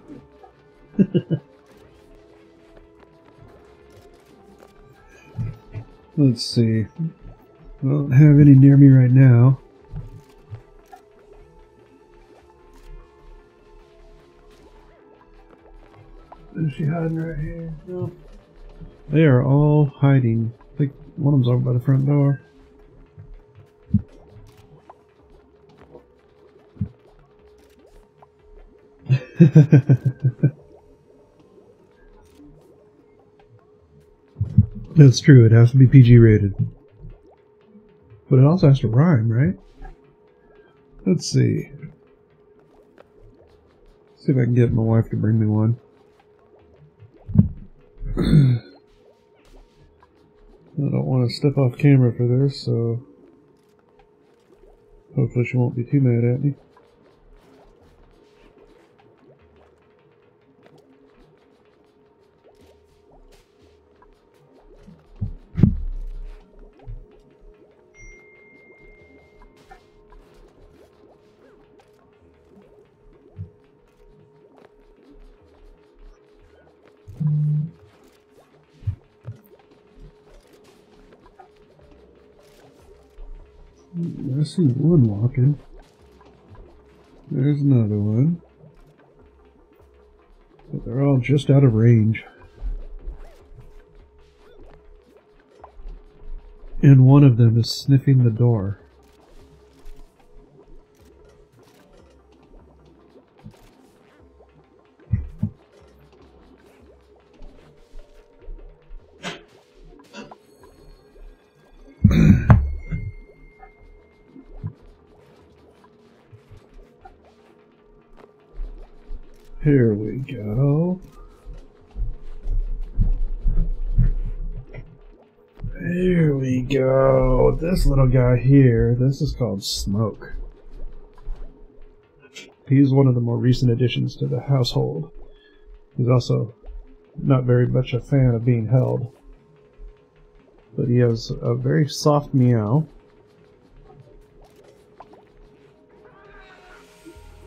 Let's see. I don't have any near me right now. Is she hiding right here? No. They are all hiding. I think one of them's over by the front door. That's true, it has to be PG rated. But it also has to rhyme, right? Let's see. See if I can get my wife to bring me one. I don't want to step off camera for this, so hopefully she won't be too mad at me. I see one walking. There's another one. But they're all just out of range. And one of them is sniffing the door. Here we go. Here we go. This little guy here, this is called Smoke. He's one of the more recent additions to the household. He's also not very much a fan of being held. But he has a very soft meow,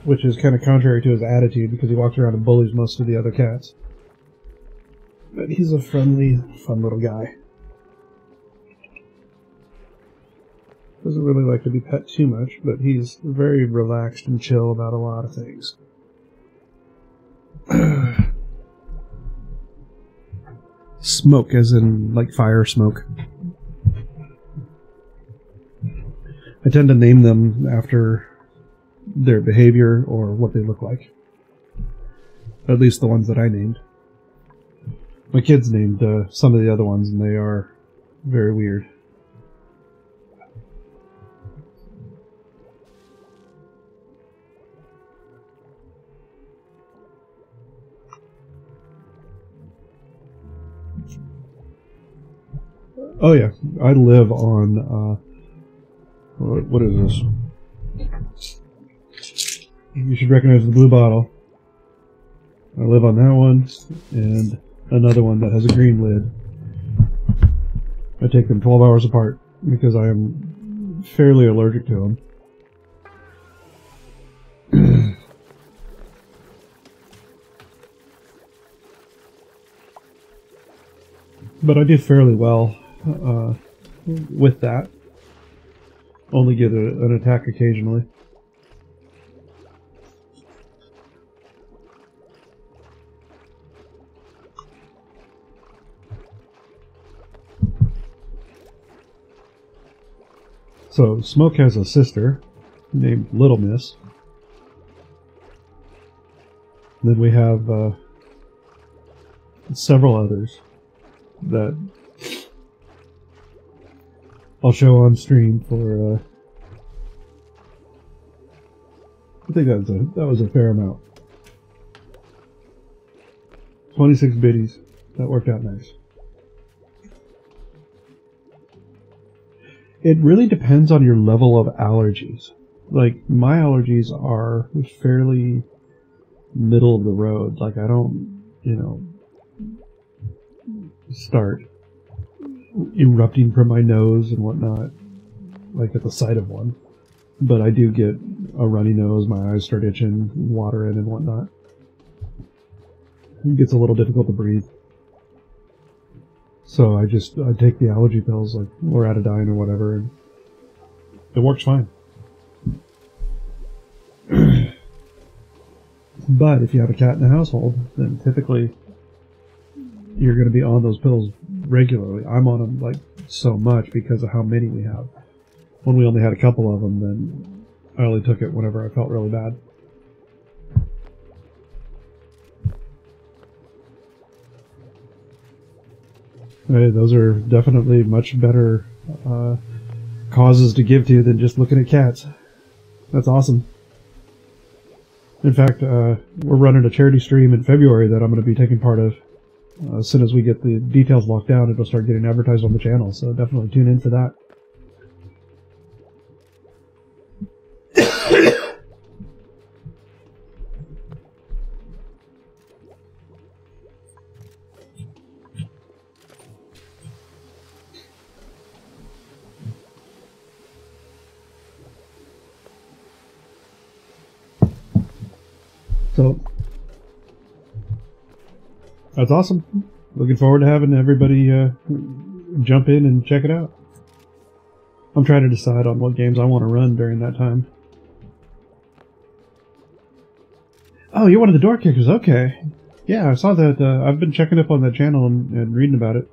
which is kind of contrary to his attitude because he walks around and bullies most of the other cats. But he's a friendly, fun little guy. Doesn't really like to be pet too much, but he's very relaxed and chill about a lot of things. Smoke, as in like fire smoke. I tend to name them after their behavior or what they look like. At least the ones that I named. My kids named some of the other ones, and they are very weird. Oh yeah, I live on, what is this? You should recognize the blue bottle. I live on that one, and another one that has a green lid. I take them 12 hours apart, because I am fairly allergic to them. But I do fairly well with that. Only get an attack occasionally. So Smoke has a sister named Little Miss. Then we have several others that I'll show on stream for. I think that was a fair amount. 26 biddies. That worked out nice. It really depends on your level of allergies. Like, my allergies are fairly middle of the road. Like, I don't, start erupting from my nose and whatnot, like at the sight of one. but I do get a runny nose, my eyes start itching, water in and whatnot. It gets a little difficult to breathe. So I take the allergy pills, like loratadine or whatever, and it works fine. But if you have a cat in the household, then typically you're going to be on those pills regularly. I'm on them like so much because of how many we have. When we only had a couple of them, then I only took it whenever I felt really bad. Hey, those are definitely much better causes to give to than just looking at cats. That's awesome. In fact, we're running a charity stream in February that I'm going to be taking part of. As soon as we get the details locked down, it'll start getting advertised on the channel, so definitely tune in for that. So, that's awesome. Looking forward to having everybody jump in and check it out. I'm trying to decide on what games I want to run during that time. Oh, you're one of the door kickers. Okay. Yeah, I saw that. I've been checking up on that channel and reading about it.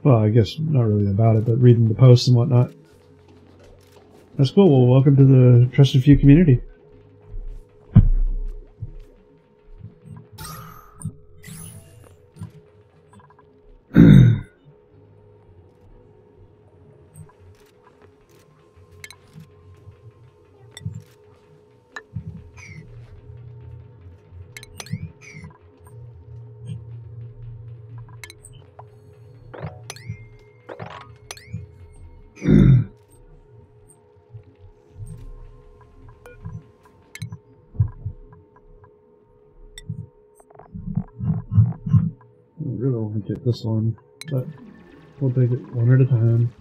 Well, I guess not really about it, but reading the posts and whatnot. That's cool. Well, welcome to the Trusted Few community. I really want to get this one, but we'll take it one at a time.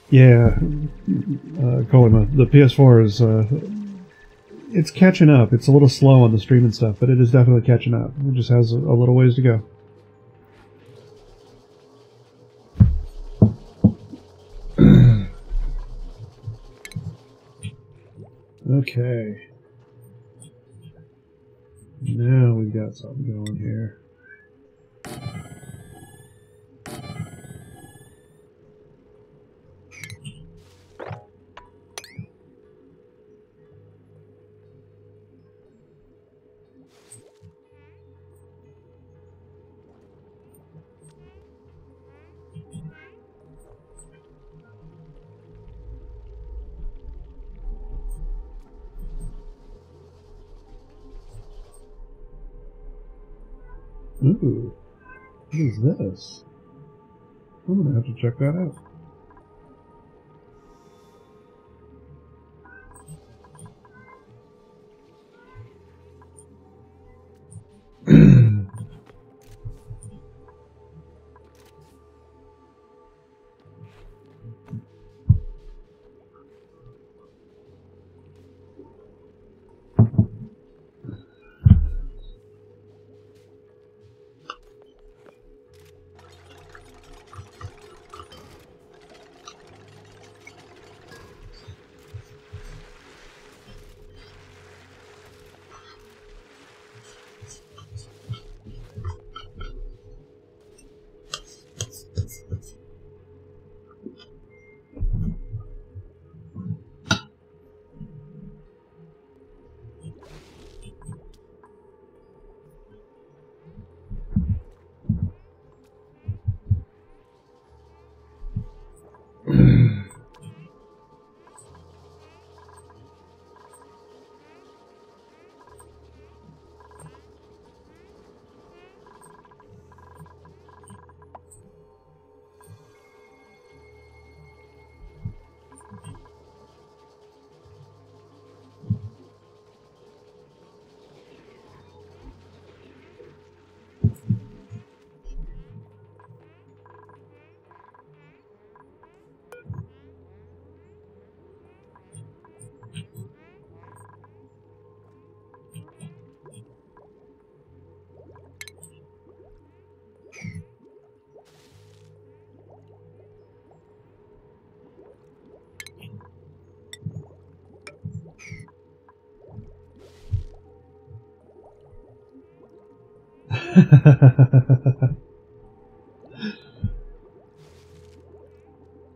Yeah, Colima, the PS4 is, it's catching up. It's a little slow on the stream and stuff, but it is definitely catching up. It just has a little ways to go. Okay. Now we've got something going here. Ooh, what is this? I'm gonna have to check that out.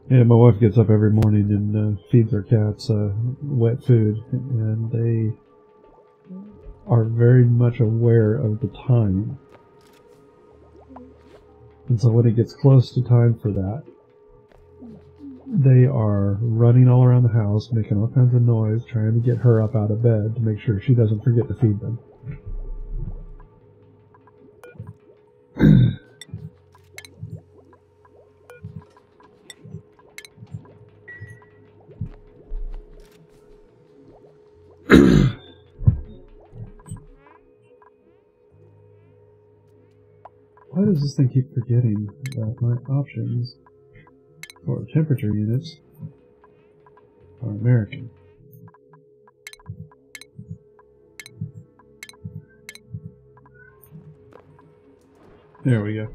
Yeah, my wife gets up every morning and feeds our cats wet food, and they are very much aware of the time. And so when it gets close to time for that, they are running all around the house, making all kinds of noise, trying to get her up out of bed to make sure she doesn't forget to feed them. Why does this thing keep forgetting that my options for temperature units are American? There we go.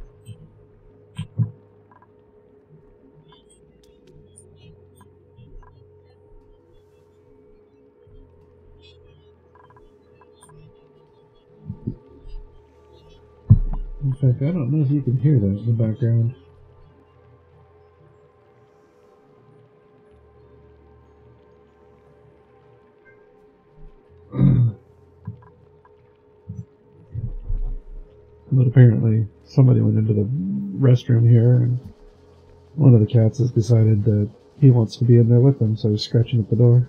In fact, I don't know if you can hear that in the background. But apparently somebody went into the restroom here, and one of the cats has decided that he wants to be in there with them, so he's scratching at the door.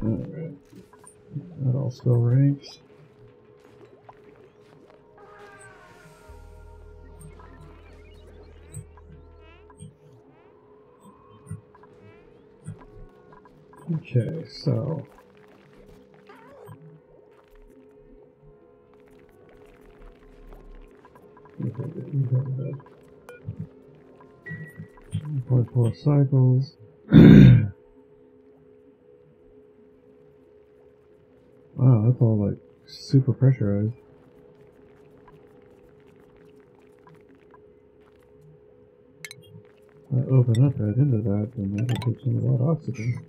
Alright. That all still ranks. Okay, so you have that 1.4 cycles. Wow, that's all like super pressurized. If I open up right into that, then that will take some of that oxygen.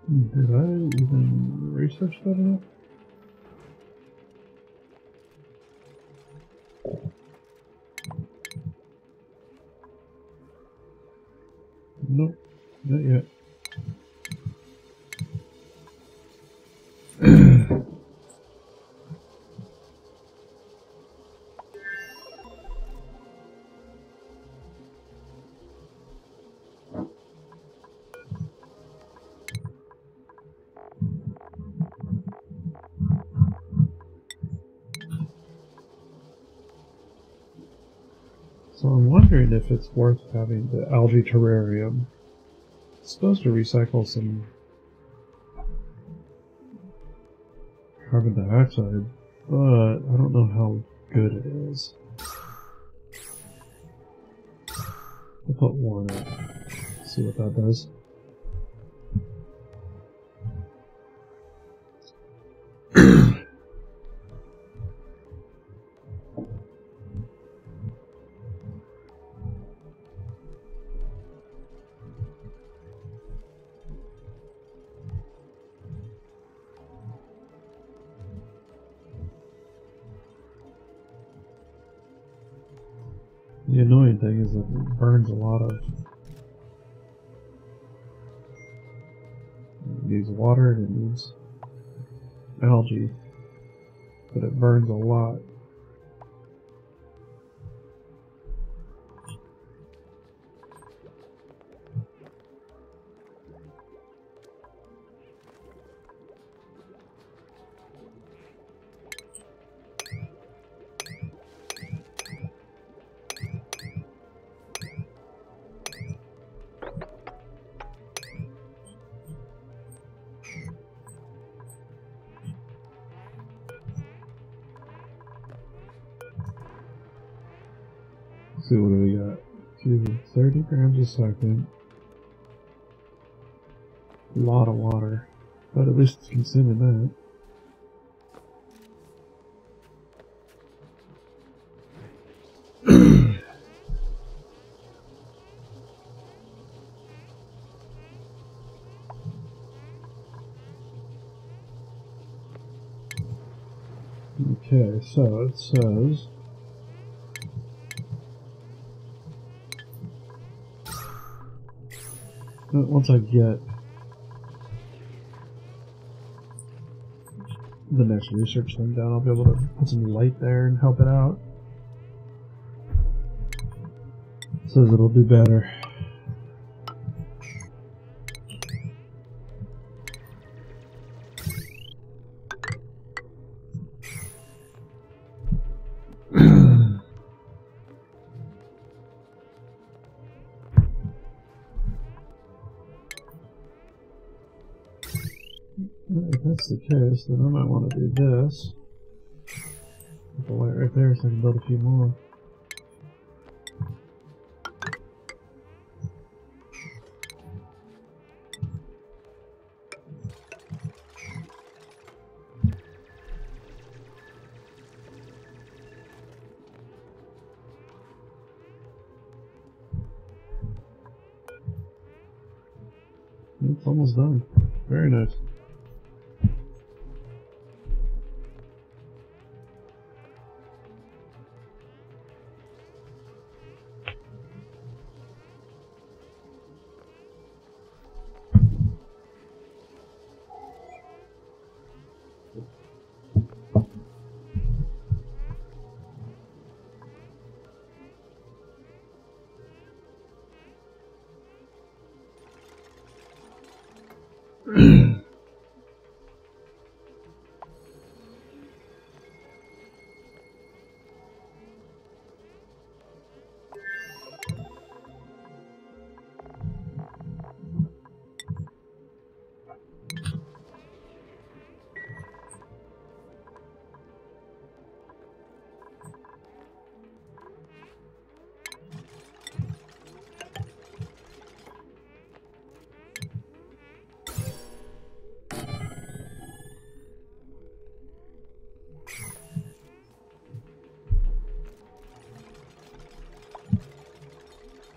Did I even research that enough? Nope, not yet. So I'm wondering if it's worth having the algae terrarium. It's supposed to recycle some carbon dioxide, but I don't know how good it is. I'll put one in. See what that does. The annoying thing is that it burns a lot of needs water and it needs algae, but it burns a lot. See, what do we got? Using 30 grams a second. A lot of water, but at least it's consuming that. Okay, so it says once I get the next research thing down, I'll be able to put some light there and help it out. It says it'll do better. If that's the case, then I might want to do this. Put the light right there so I can build a few more. It's almost done. Very nice.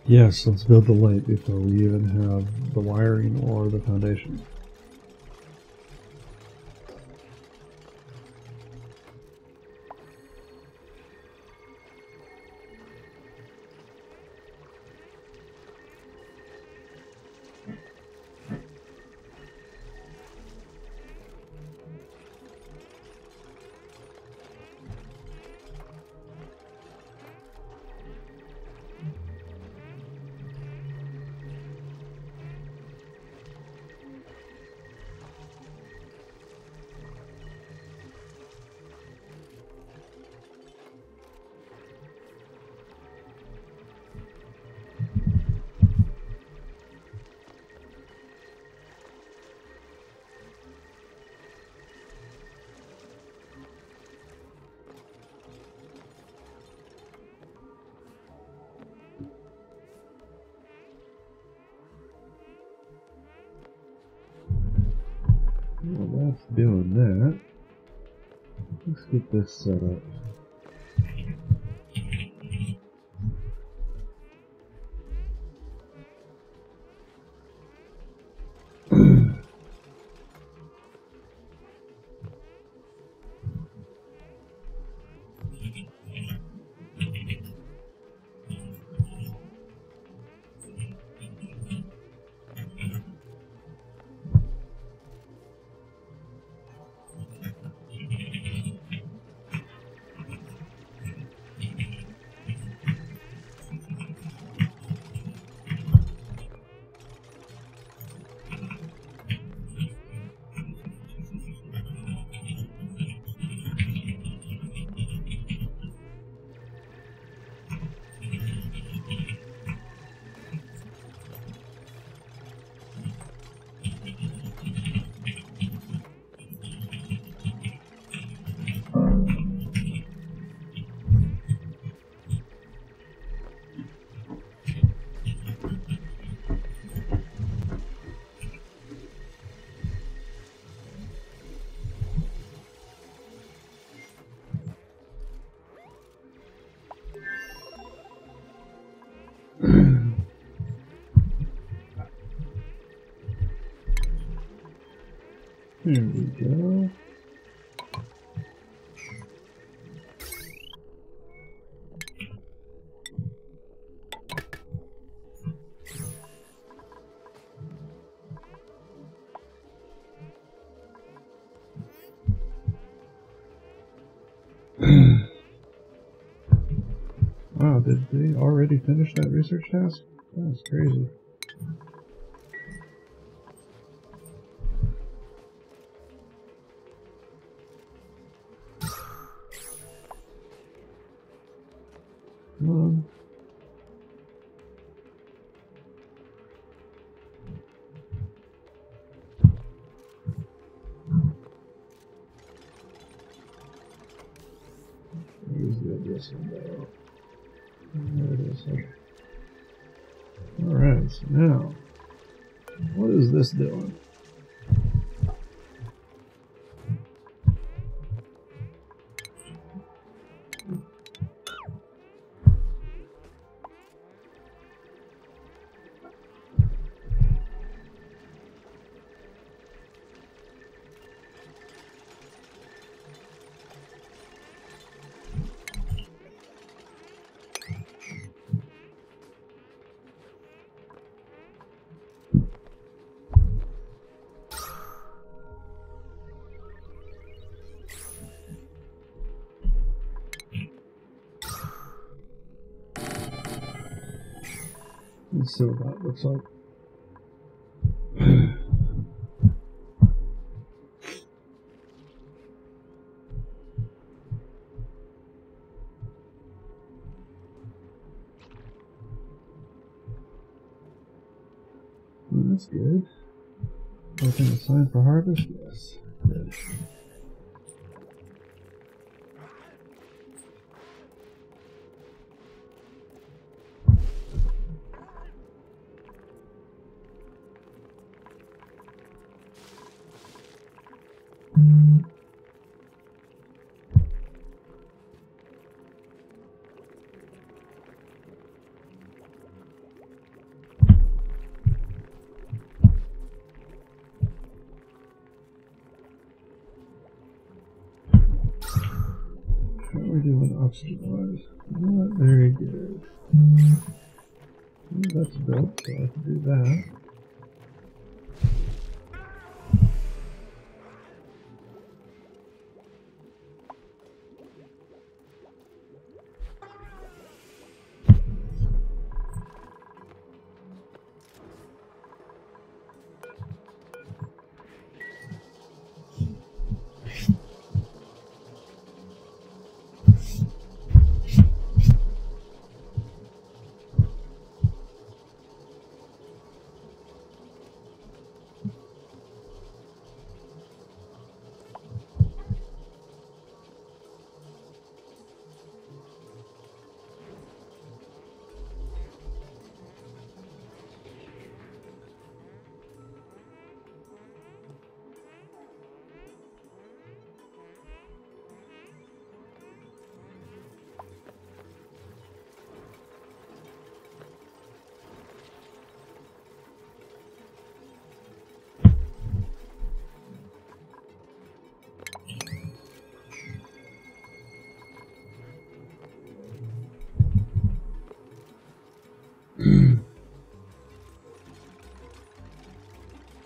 Yes, let's build the light before we even have the wiring or the foundation. Well, that's doing that. Let's get this set up. There we go. Wow, did they already finish that research task? That's crazy. Come on. Where's the address window? There it is. Okay. Alright, so now, what is this doing? Let's see what that looks like. That's good. Everything assigned for harvest? Yes. Good. How are we doing oxygen-wise? Not very good. That's built, so I can do that.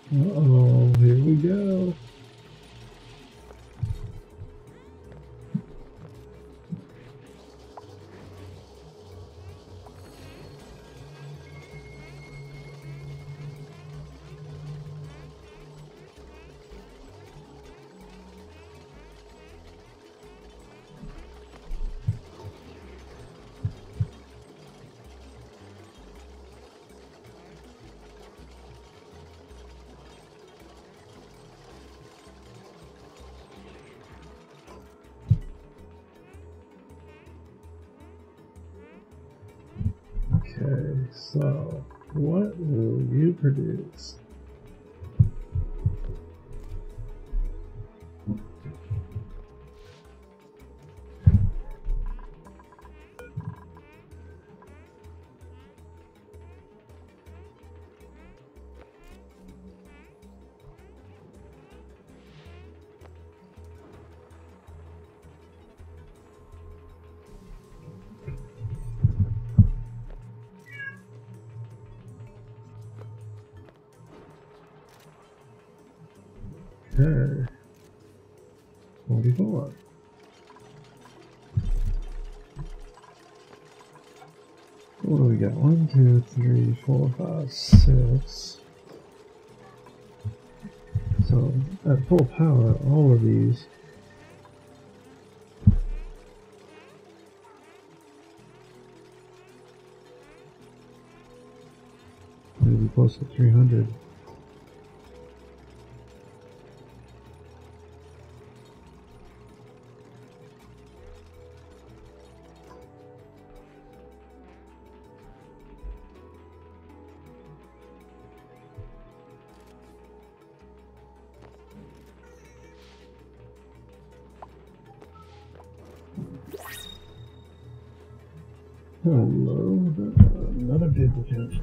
Uh-oh, here we go. Okay, so what will you produce? Okay. 44. What do we got? 1, 2, 3, 4, 5, 6. So at full power, all of these maybe close to 300. Hello, another duplicate.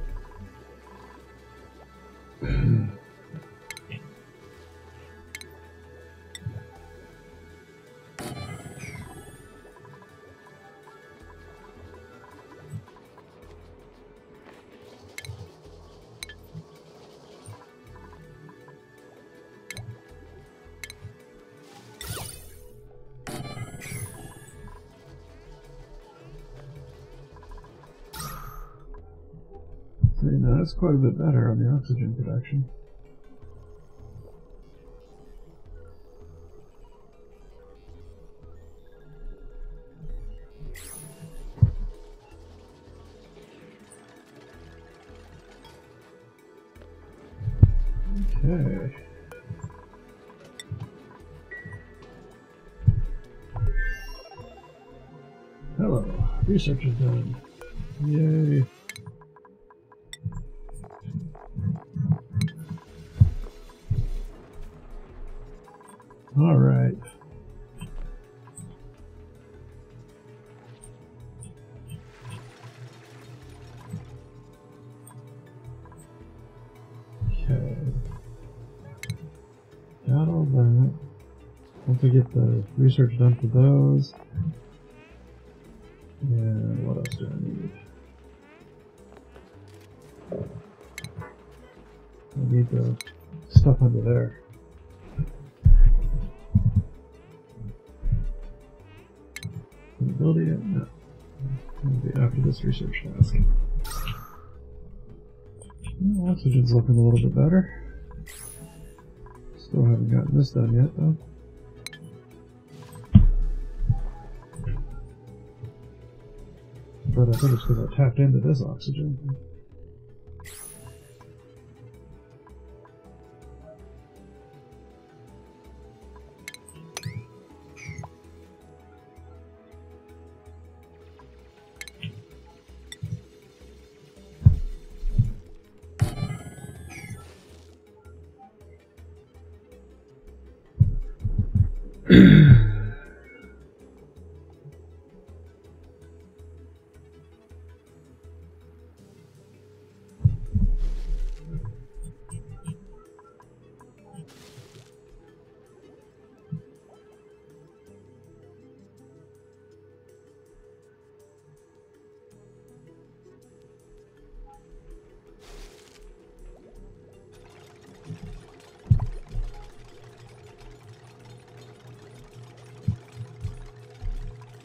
Now that's quite a bit better on the oxygen production. Okay. Hello. Research is done. Yay. All right. Okay. Got all that. Once we get the research done for those. And what else do I need? I need the stuff under there. Can you build it yet? No. It'll be after this research task. Well, oxygen's looking a little bit better. Still haven't gotten this done yet, though. But I think it's because I tapped into this oxygen.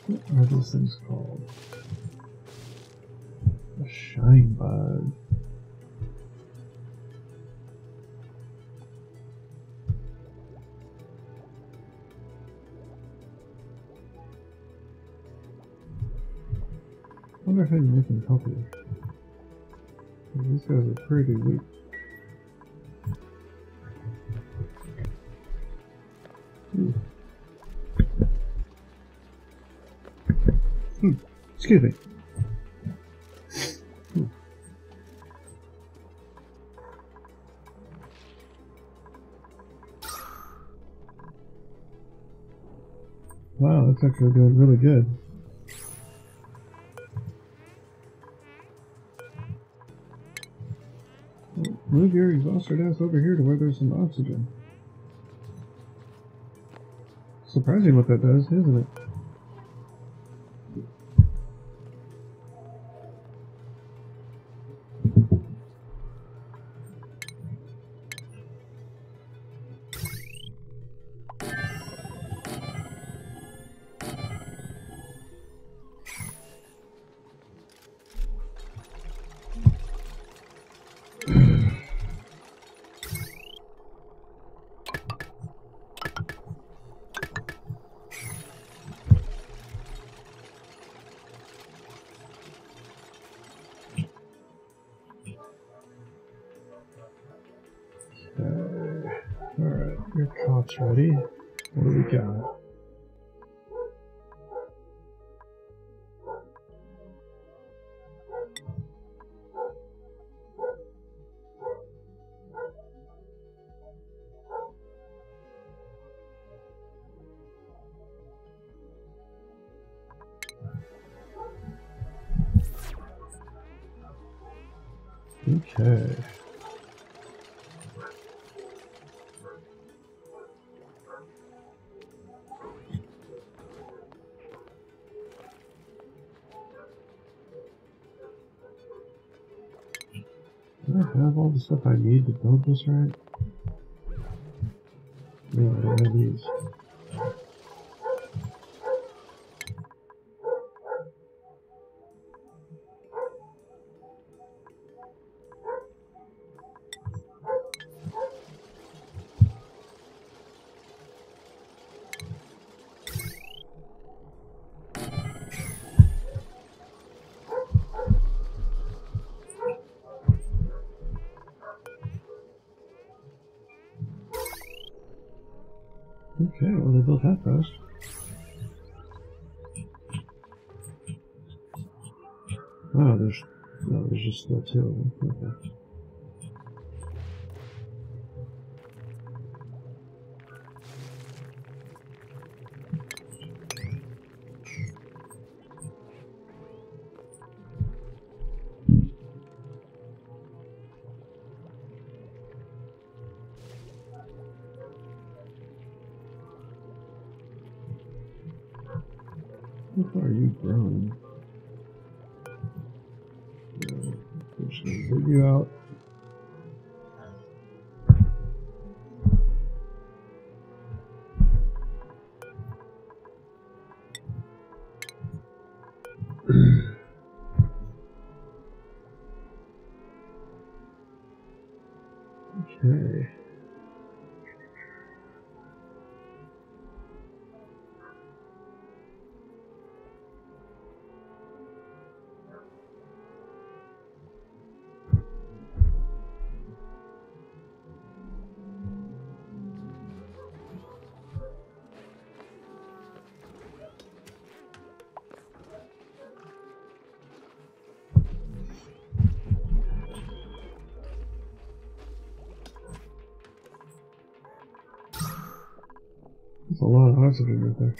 What are those things called? A shine bug. I wonder if I can make them healthier. These guys are pretty weak. Excuse me. Wow, that's actually doing really good. Well, move your exhausted ass over here to where there's some oxygen. Surprising what that does, isn't it? Your cop's ready. What do we got? Okay. Do I have all the stuff I need to build this right? No, I don't have these. Okay, well they built that first. Oh, there's just still two of them. Okay. How far are you growing? I'm just gonna dig you out. Okay. That's a lot of oxygen right there.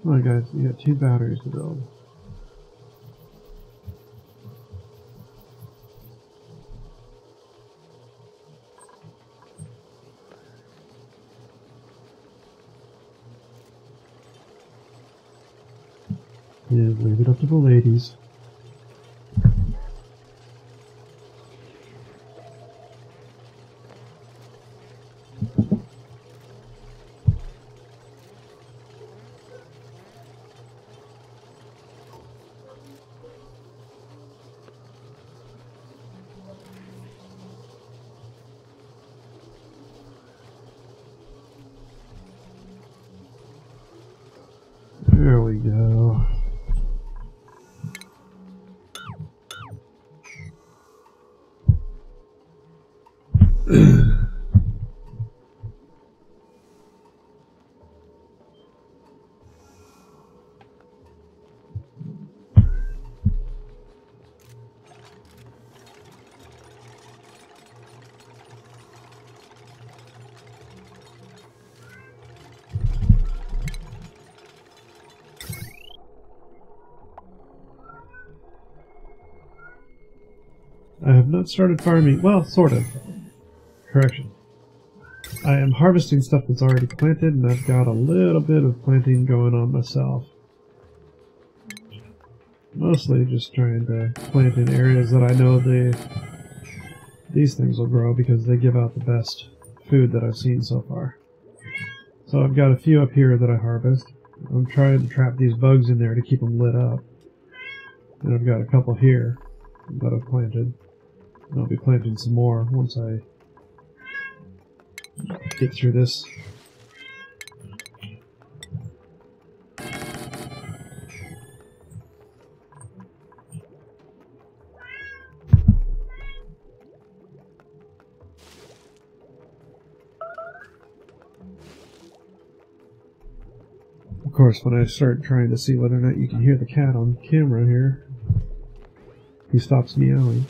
Come on guys, you got 2 batteries to build. Yeah, leave it up to the ladies. There we go. I have not started farming. Well, sort of. Correction. I am harvesting stuff that's already planted, and I've got a little bit of planting going on myself. Mostly just trying to plant in areas that I know these things will grow because they give out the best food that I've seen so far. So I've got a few up here that I harvest. I'm trying to trap these bugs in there to keep them lit up. And I've got a couple here that I've planted. And I'll be planting some more once I get through this. Of course, when I start trying to see whether or not you can hear the cat on camera here, he stops meowing.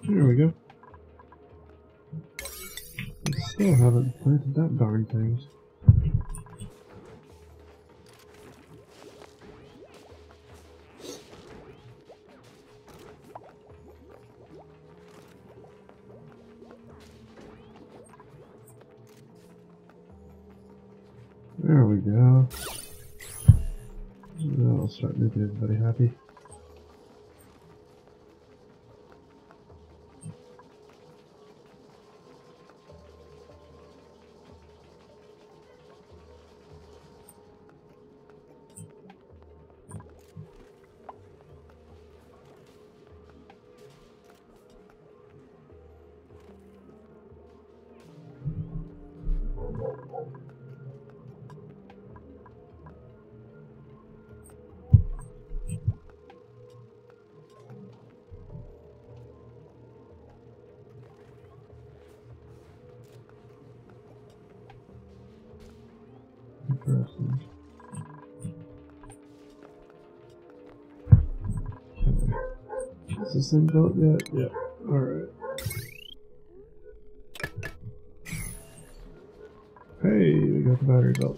There we go. I still haven't planted that darn thing. There we go. That'll start making everybody happy. Interesting. Okay. Is this thing built yet? Yeah. Alright. Hey, we got the battery built.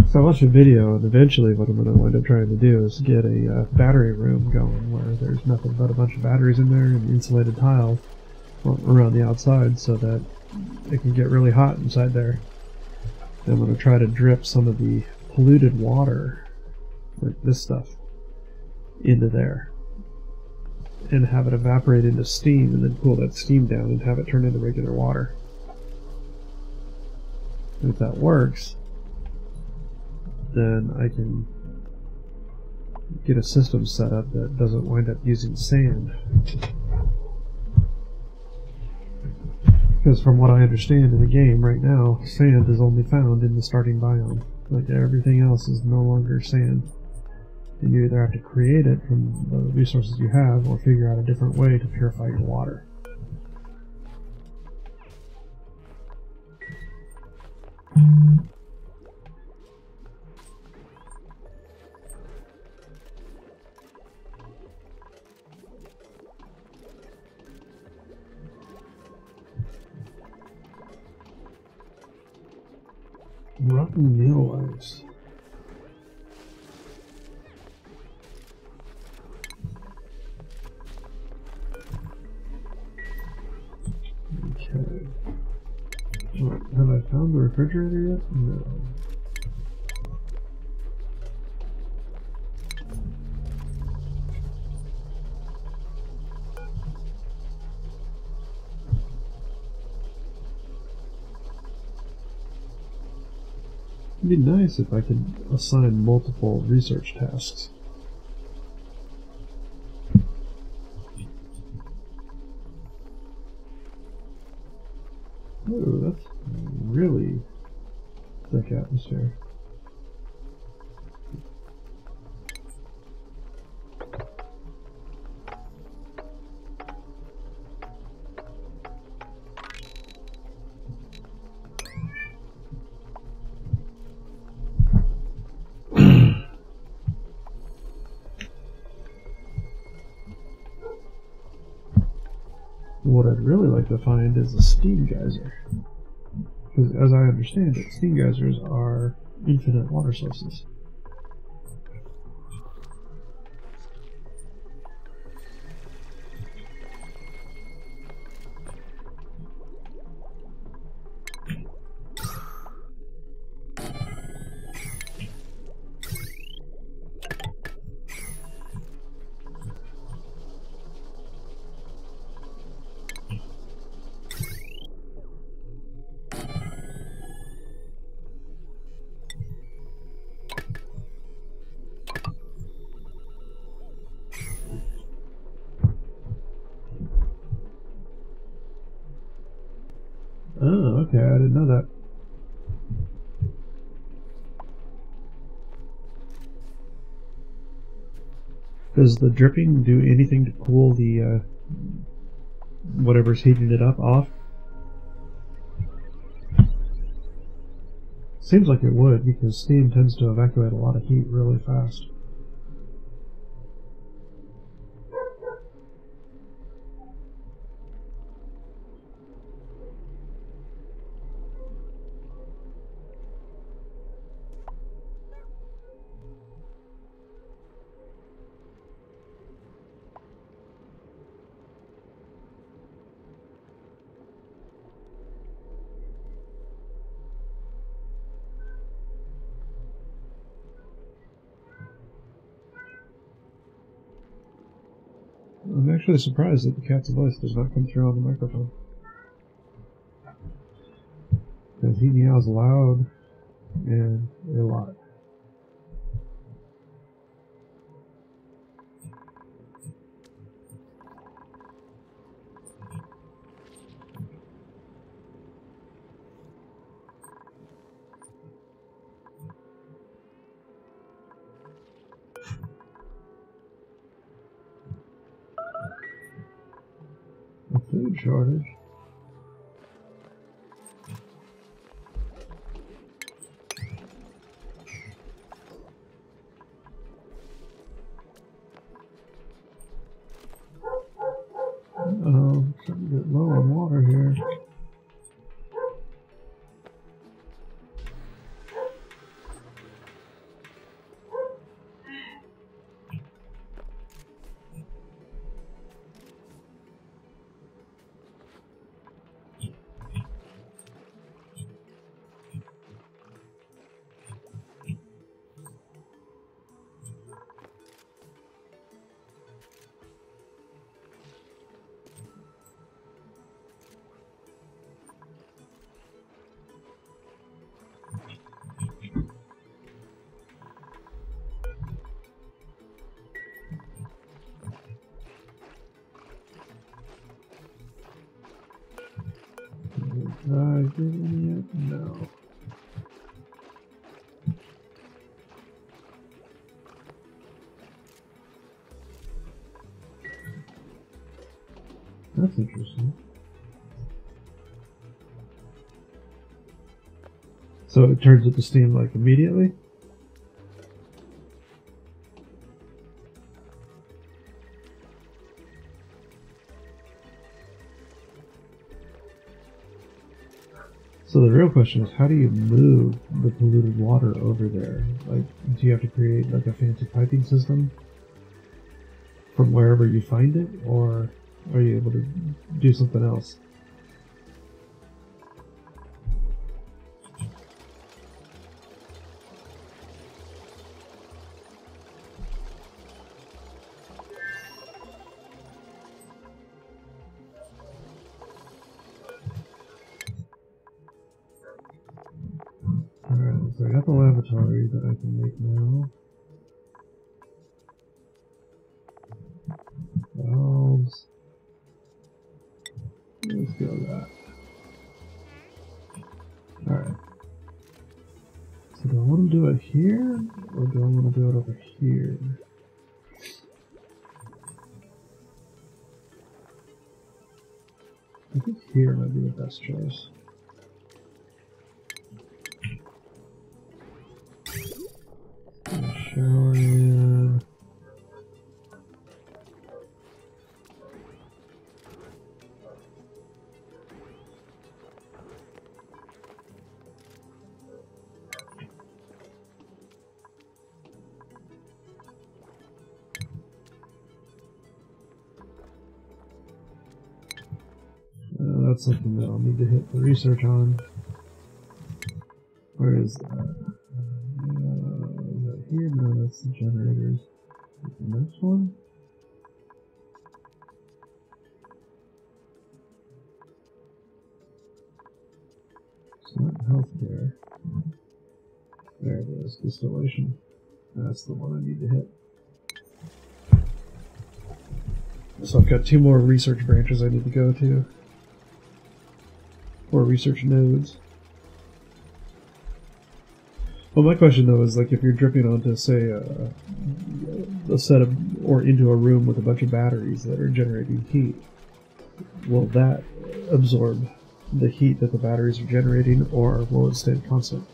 So I watched a video, and eventually what I'm going to wind up trying to do is get a battery room going where there's nothing but a bunch of batteries in there and insulated tiles around the outside so that it can get really hot inside there. And I'm going to try to drip some of the polluted water, like this stuff, into there and have it evaporate into steam and then cool that steam down and have it turn into regular water. And if that works, then I can get a system set up that doesn't wind up using sand. Because from what I understand in the game right now, sand is only found in the starting biome. Like everything else is no longer sand. And you either have to create it from the resources you have or figure out a different way to purify your water. Rotten meal ice. Okay. What, have I found the refrigerator yet? No. It'd be nice if I could assign multiple research tasks. Ooh, that's really thick atmosphere. What I'd really like to find is a steam geyser. Because as I understand it, steam geysers are infinite water sources. Oh, okay, I didn't know that. Does the dripping do anything to cool the, whatever's heating it up off? Seems like it would, because steam tends to evacuate a lot of heat really fast. I'm actually surprised that the cat's voice does not come through on the microphone. Because he meows loud and a lot. A food shortage? Uh-oh, starting to get low on water here. Did I get any yet? No. That's interesting. So it turns it to steam like immediately? So the real question is, how do you move the polluted water over there? Like, do you have to create like a fancy piping system from wherever you find it, or are you able to do something else? Alright, so I got the lavatory that I can make now. Valves. Let's go with that. Alright. So do I want to do it here, or do I want to do it over here? I think here might be the best choice. Shower in. that's something that I'll need to hit the research on. Where is that? Is that here? No, that's the generators. The next one? It's not healthcare. There it is, distillation. That's the one I need to hit. So I've got 2 more research branches I need to go to. Or research nodes. Well, my question though is, like, if you're dripping onto, say, a set of, or into a room with a bunch of batteries that are generating heat, will that absorb the heat that the batteries are generating, or will it stay constant?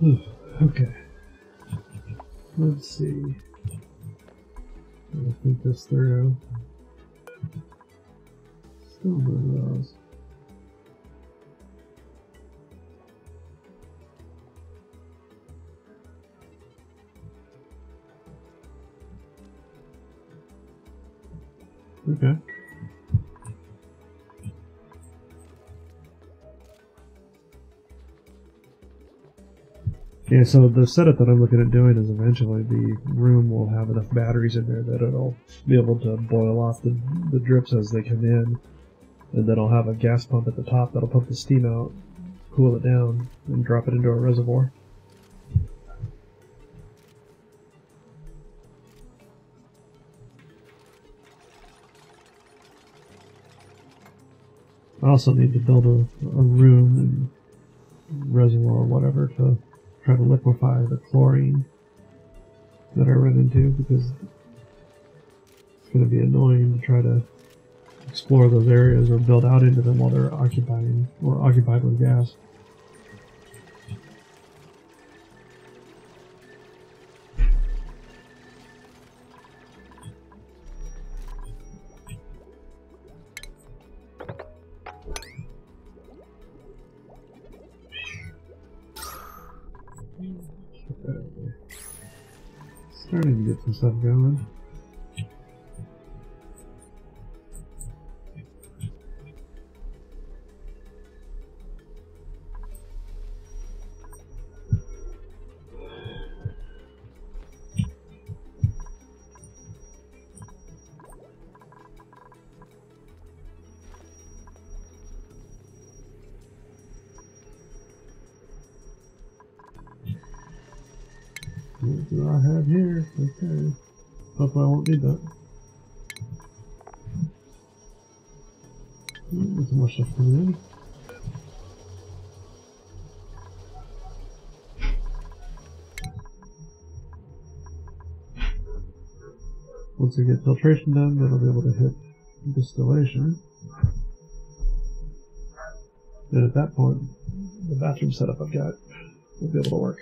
Whew. Okay. Let's see. I'll think this through. Still one of those. Okay. Yeah, so the setup that I'm looking at doing is eventually the room will have enough batteries in there that it'll be able to boil off the drips as they come in, and then I'll have a gas pump at the top that'll pump the steam out, cool it down, and drop it into a reservoir. I also need to build a room and reservoir or whatever to try to liquefy the chlorine that I run into, because it's going to be annoying to try to explore those areas or build out into them while they're occupied with gas. Starting to get some stuff going. What do I have here? Okay. Hopefully I won't need that. There's more stuff coming in. Once I get filtration done, then I'll be able to hit distillation. And at that point, the bathroom setup I've got will be able to work.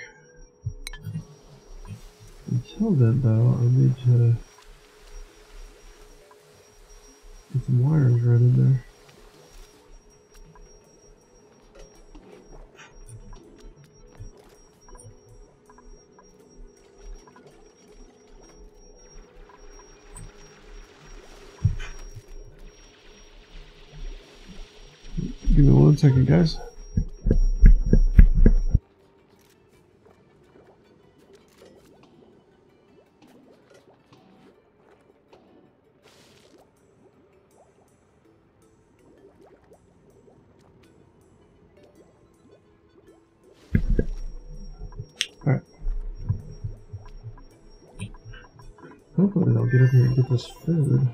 Until then, though, I need to get some wires right in there. 1 second, guys. Alright. Hopefully they'll get up here and get this food.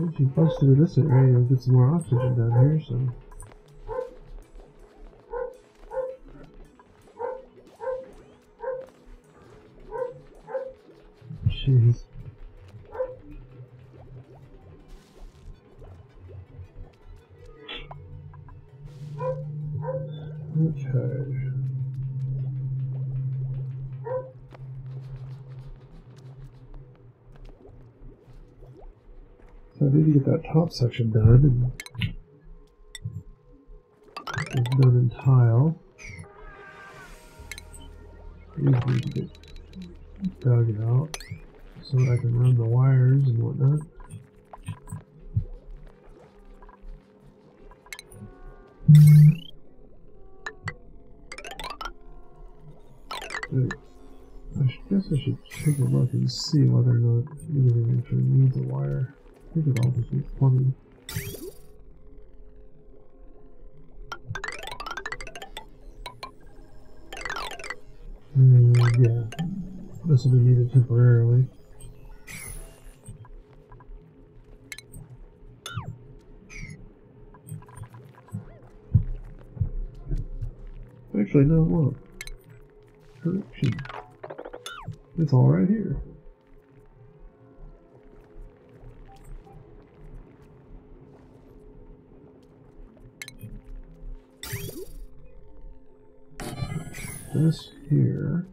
If you bust through this area, you'll get some more oxygen down here, so... Jeez. Okay. So I need to get that top section done, and it's done in tile. These need to get dug out so that I can run the wires and whatnot. I guess I should take a look and see whether or not anything actually needs a wire. I think it all just needs plumbing. Yeah, this will be needed temporarily. Actually, no, it won't. Correction. It's all right here. This here.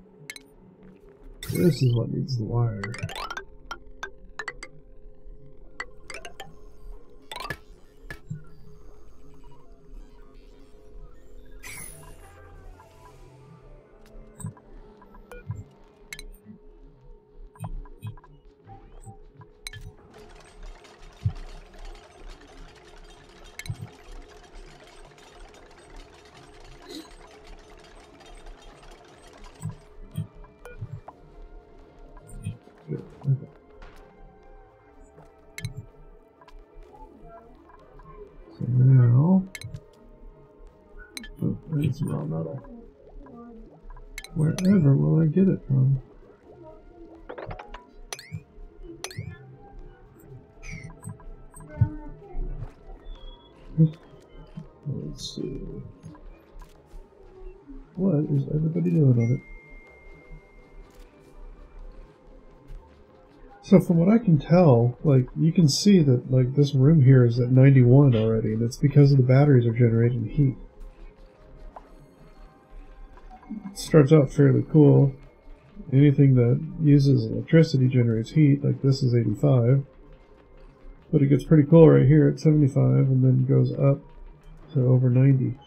This is what needs the wire. So now, oh, I need some raw metal. Wherever will I get it from? Let's see. What is everybody doing on it? So from what I can tell, like, you can see that, like, this room here is at 91 already, and it's because the batteries are generating heat. It starts out fairly cool. Anything that uses electricity generates heat, like this is 85. But it gets pretty cool right here at 75, and then goes up to over 90.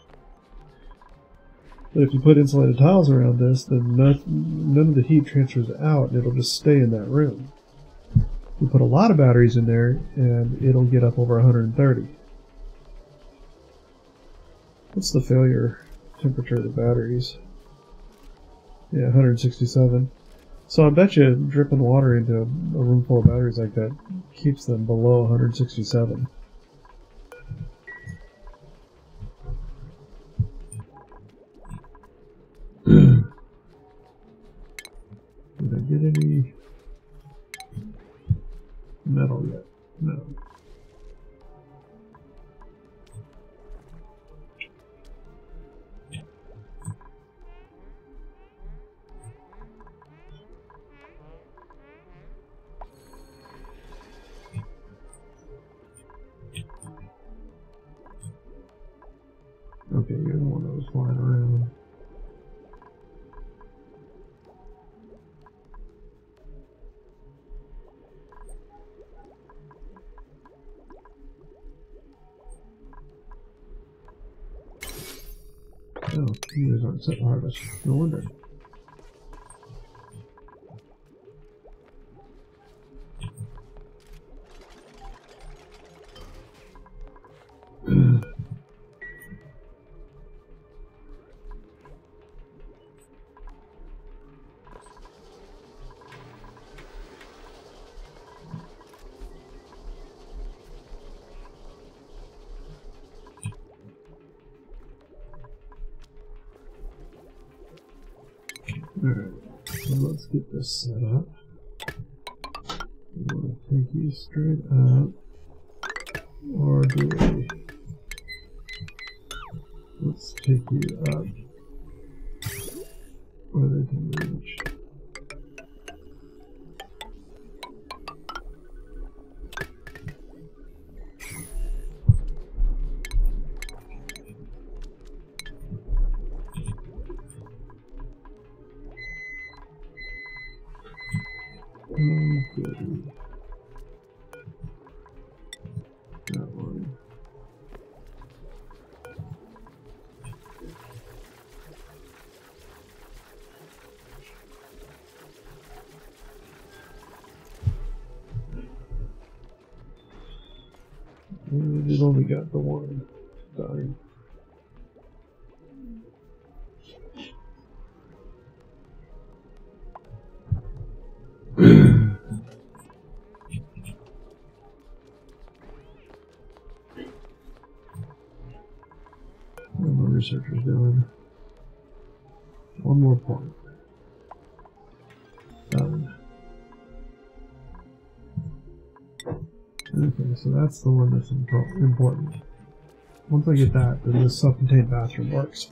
But if you put insulated tiles around this, then none of the heat transfers out, and it'll just stay in that room. You put a lot of batteries in there, and it'll get up over 130. What's the failure temperature of the batteries? Yeah, 167. So I bet you dripping water into a room full of batteries like that keeps them below 167. Did I get any metal yet? No. Okay, you're the one that was flying around. Oh, you guys aren't set to harvest. No wonder. Alright, so let's get this set up. I'm going to take you straight up. Or do we? Let's take you up where they can reach. Oh, goody. That one. And it only got the one done. What are my researchers doing? One more point. Done. Okay, so that's the one that's important. Once I get that, then this self-contained bathroom works.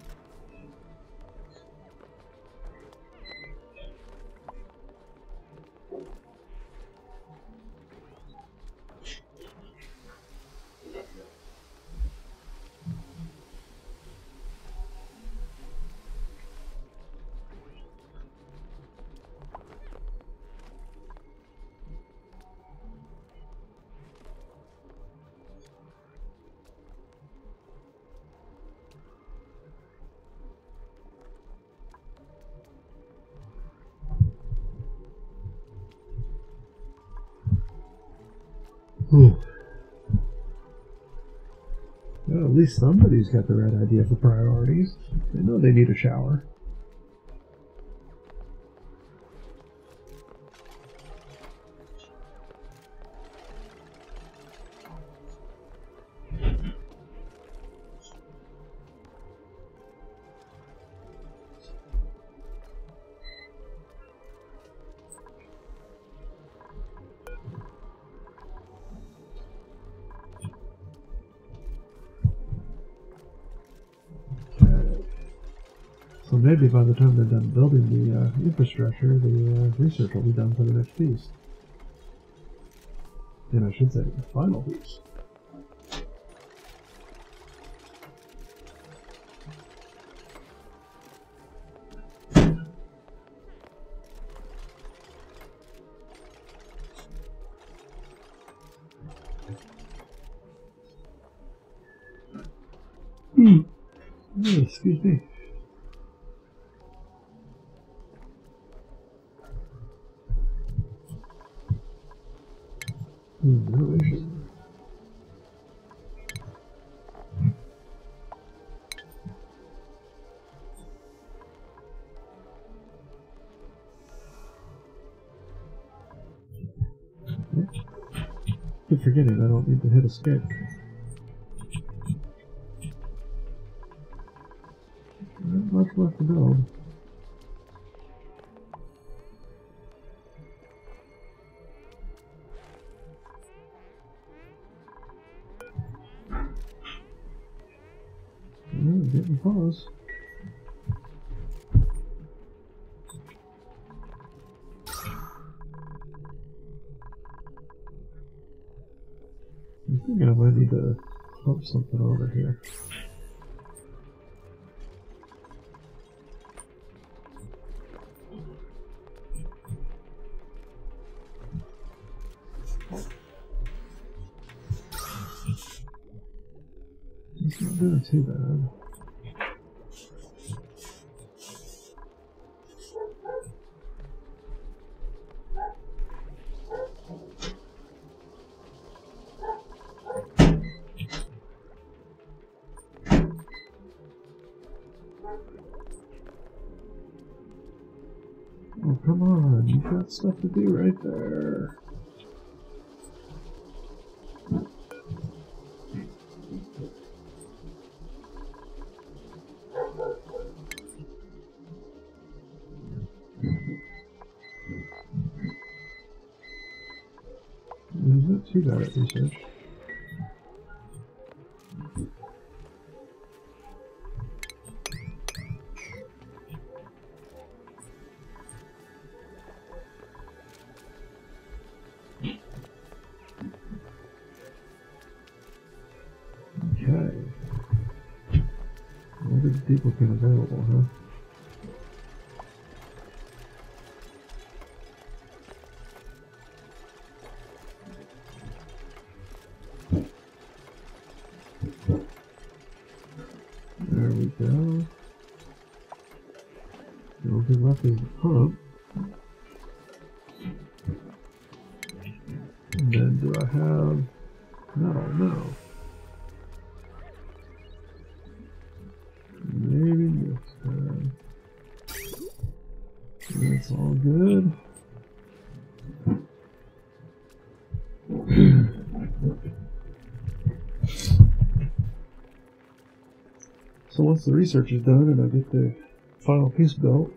Well, at least somebody's got the right idea for priorities. They know they need a shower. So maybe by the time they're done building the infrastructure, the research will be done for the next piece. And I should say, the final piece. Oh, excuse me. No issue. Keep forgetting I don't need to hit escape. Not much left to build. Getting close. I think I might need to pump something over here. It's not doing too bad. come on, you've got stuff to do right there. He's not too bad at research. Okay. What is duplicate available, huh? There we go. The only thing left is the pump. And then do I have... No. Maybe this time. That's all good. So once the research is done and I get the final piece built,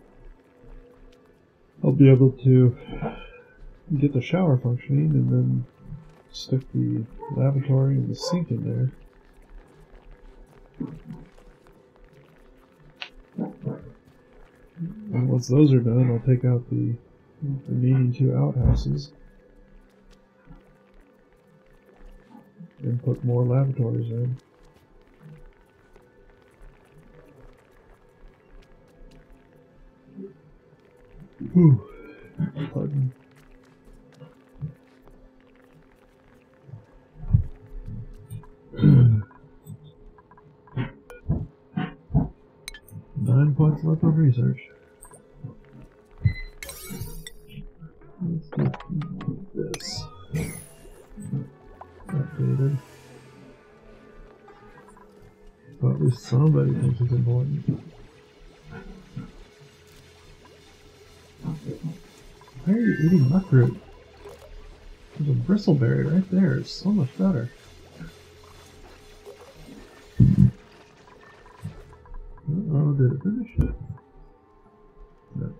I'll be able to get the shower functioning and then stick the lavatory and the sink in there. And once those are done, I'll take out the remaining 2 outhouses and put more lavatories in. Whew. Pardon. Nine points left on research. Let's get this updated. Well, at least somebody thinks it's important. Why are you eating muckroot? There's a bristleberry right there. It's so much better. Oh, did it finish? No.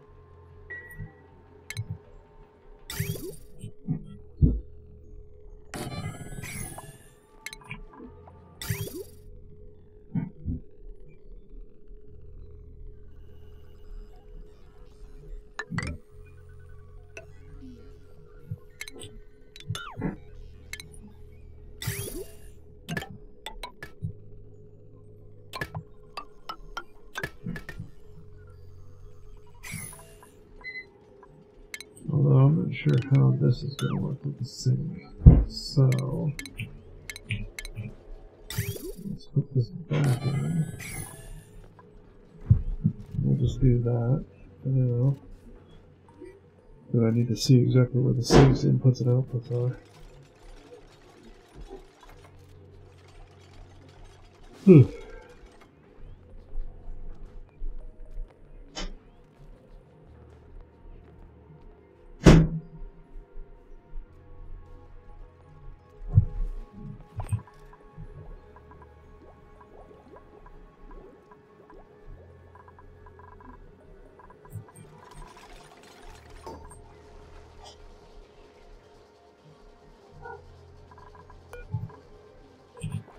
Although I'm not sure how this is going to work with the sink. So let's put this back in. We'll just do that for now. But I need to see exactly where the sink's inputs and outputs are.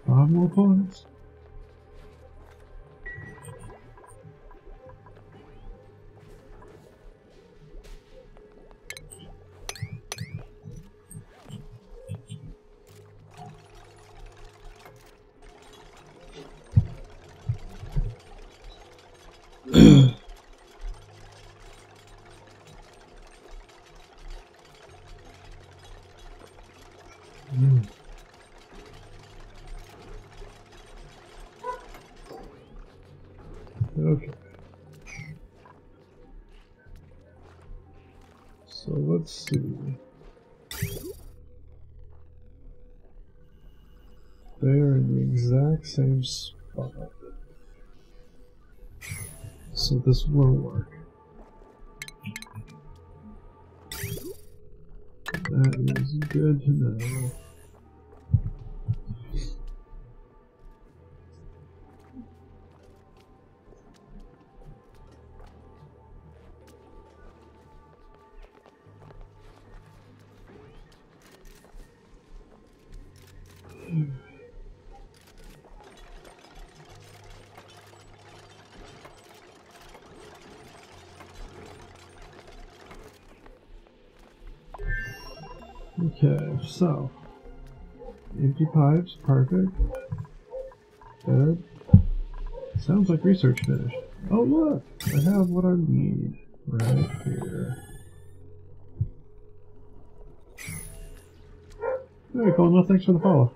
Five more points. Okay. So let's see. They're in the exact same spot. So this will work. That is good to know. Okay, so empty pipes, perfect. Good. Sounds like research finished. Oh look, I have what I need right here. Very cool. No, thanks for the follow.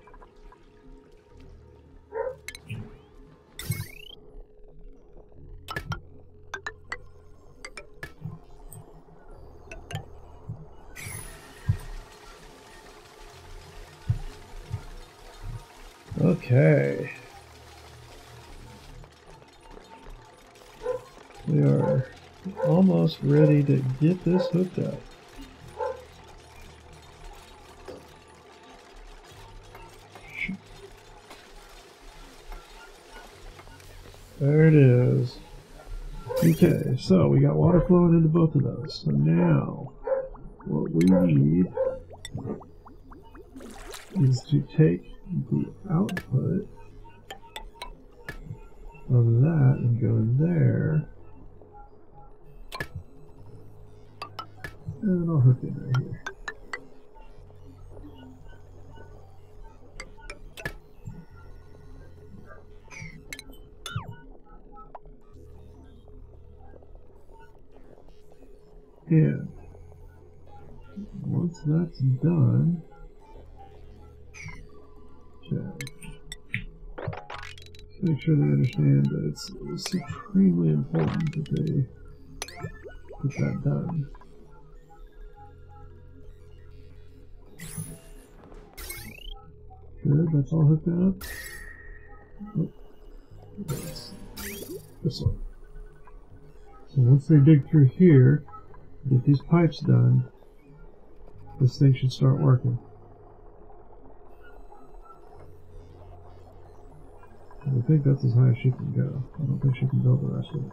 Okay. We are almost ready to get this hooked up. There it is. Okay, so we got water flowing into both of those. So now, what we need is to take the output of that and go in there. And I'll hook it right here. And once that's done, okay, just make sure they understand that it's supremely important that they get that done. Good, that's all hooked up. Oh, that's this one. So once they dig through here, get these pipes done, this thing should start working. I think that's as high as she can go. I don't think she can build the rest of it.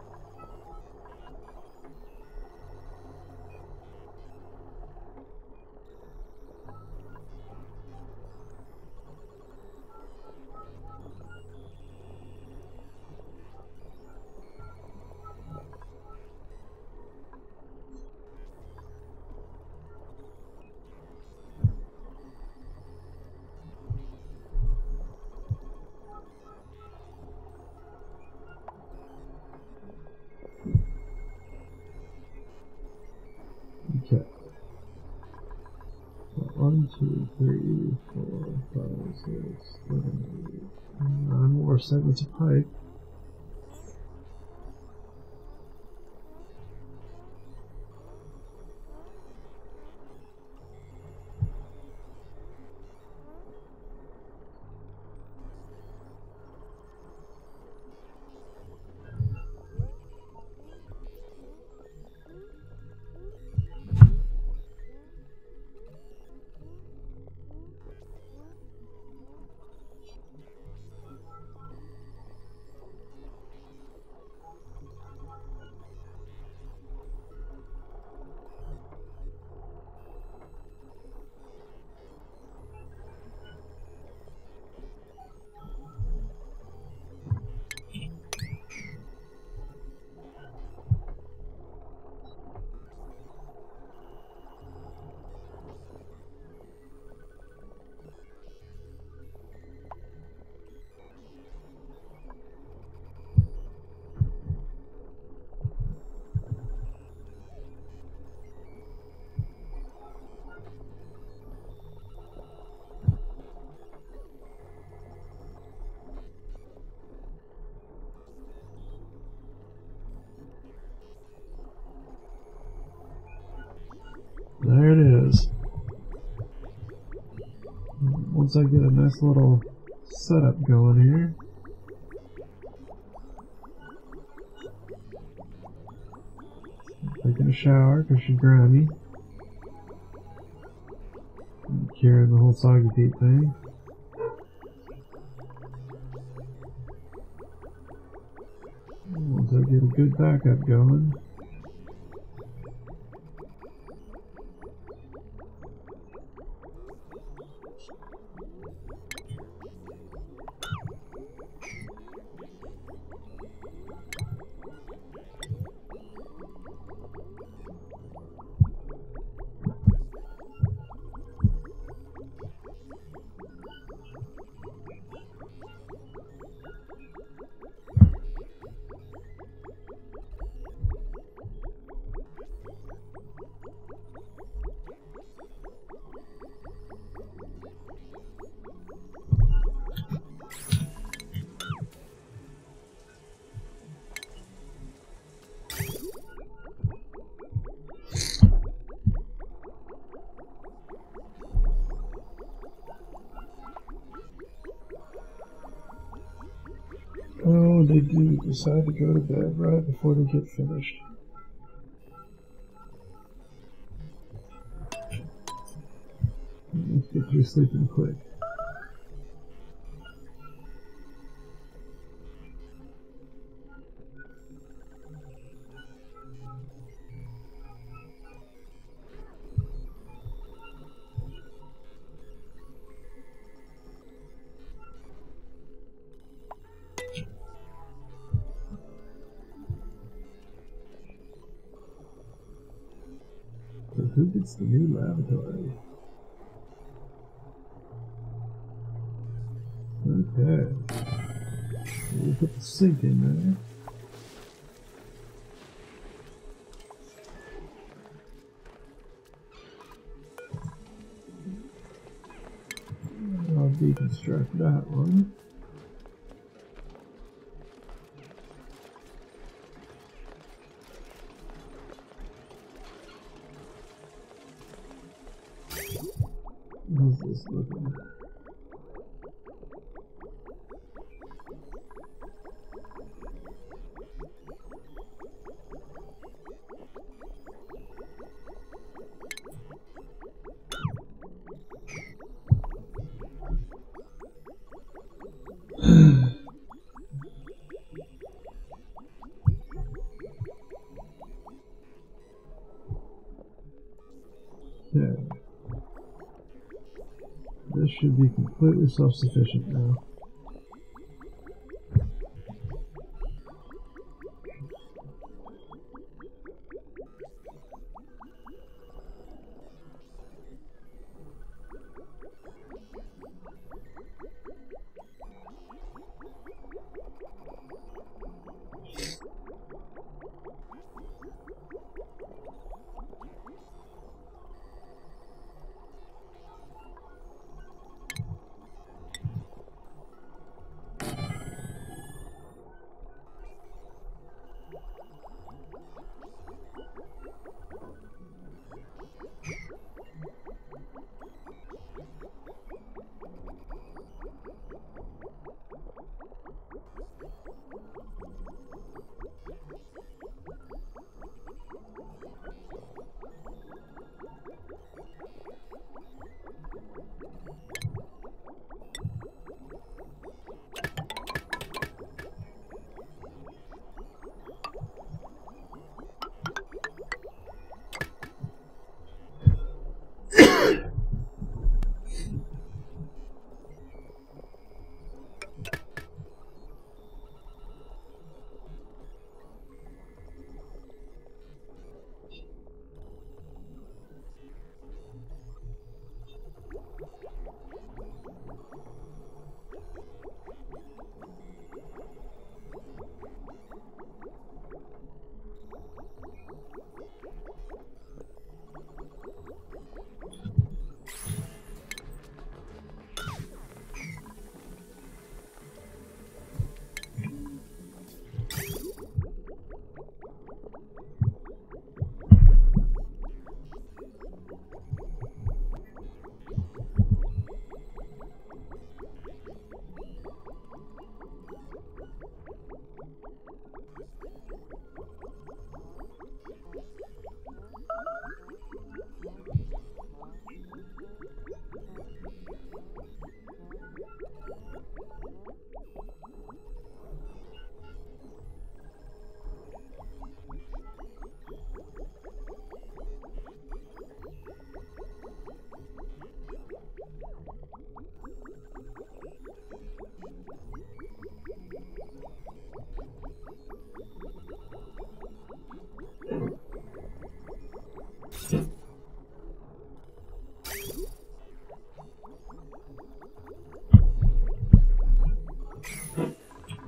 Okay. So 1, 2, 3, 4, 5, 6, 7, 8, 9 more segments of pipe. There it is. Once I get a nice little setup going here, taking a shower because she's grimy. curing the whole soggy feet thing. Once I get a good backup going. Oh, they do decide to go to bed right before they get finished. Let's get you sleeping quick. So who gets the new lavatory? Okay. We'll put the sink in there. I'll deconstruct that one. How's this looking? Okay. This should be completely self-sufficient now.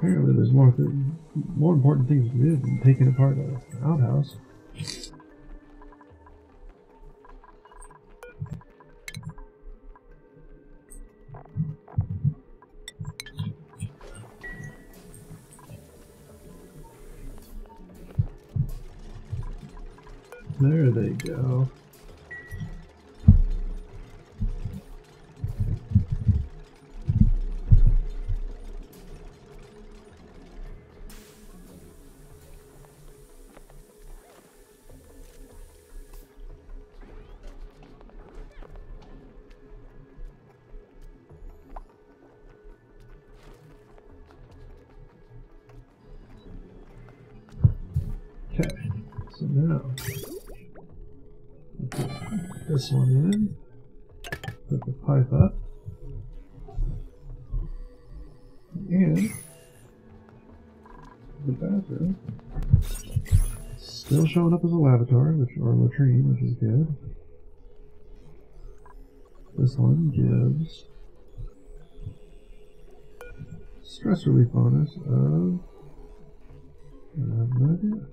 Apparently there's more important things to do than taking apart an outhouse. There they go. Okay, so now put this one in, put the pipe up, and the bathroom still showing up as a lavatory, or latrine, which is good. This one gives stress relief bonus of, I have no idea.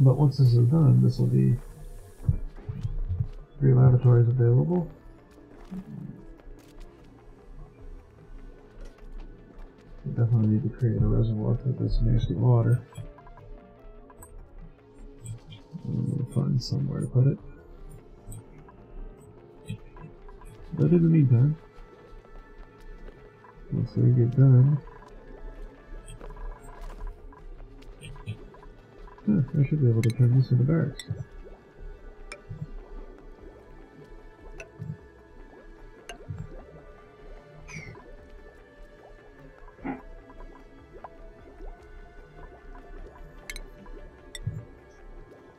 But once this is done, this will be 3 lavatories available. We definitely need to create a reservoir for this nasty water. We'll find somewhere to put it. But in the meantime, once we get done, I should be able to turn this into barracks.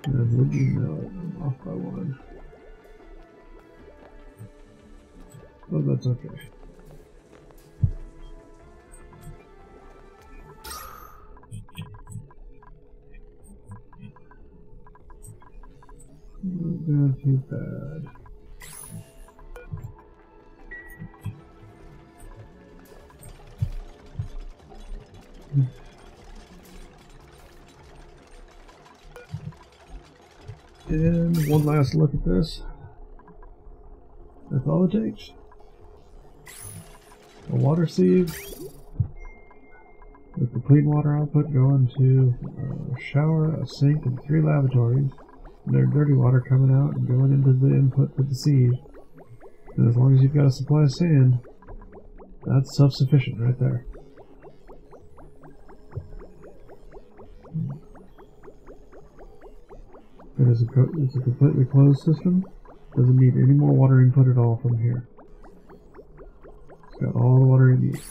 And would you know it? I'm off by 1. But that's okay. Not too bad. And one last look at this. That's all it takes. A water sieve with the clean water output going to a shower, a sink, and 3 lavatories. And there's dirty water coming out and going into the input for the sieve. And as long as you've got a supply of sand, that's self-sufficient right there. It's a completely closed system. Doesn't need any more water input at all from here. It's got all the water it needs.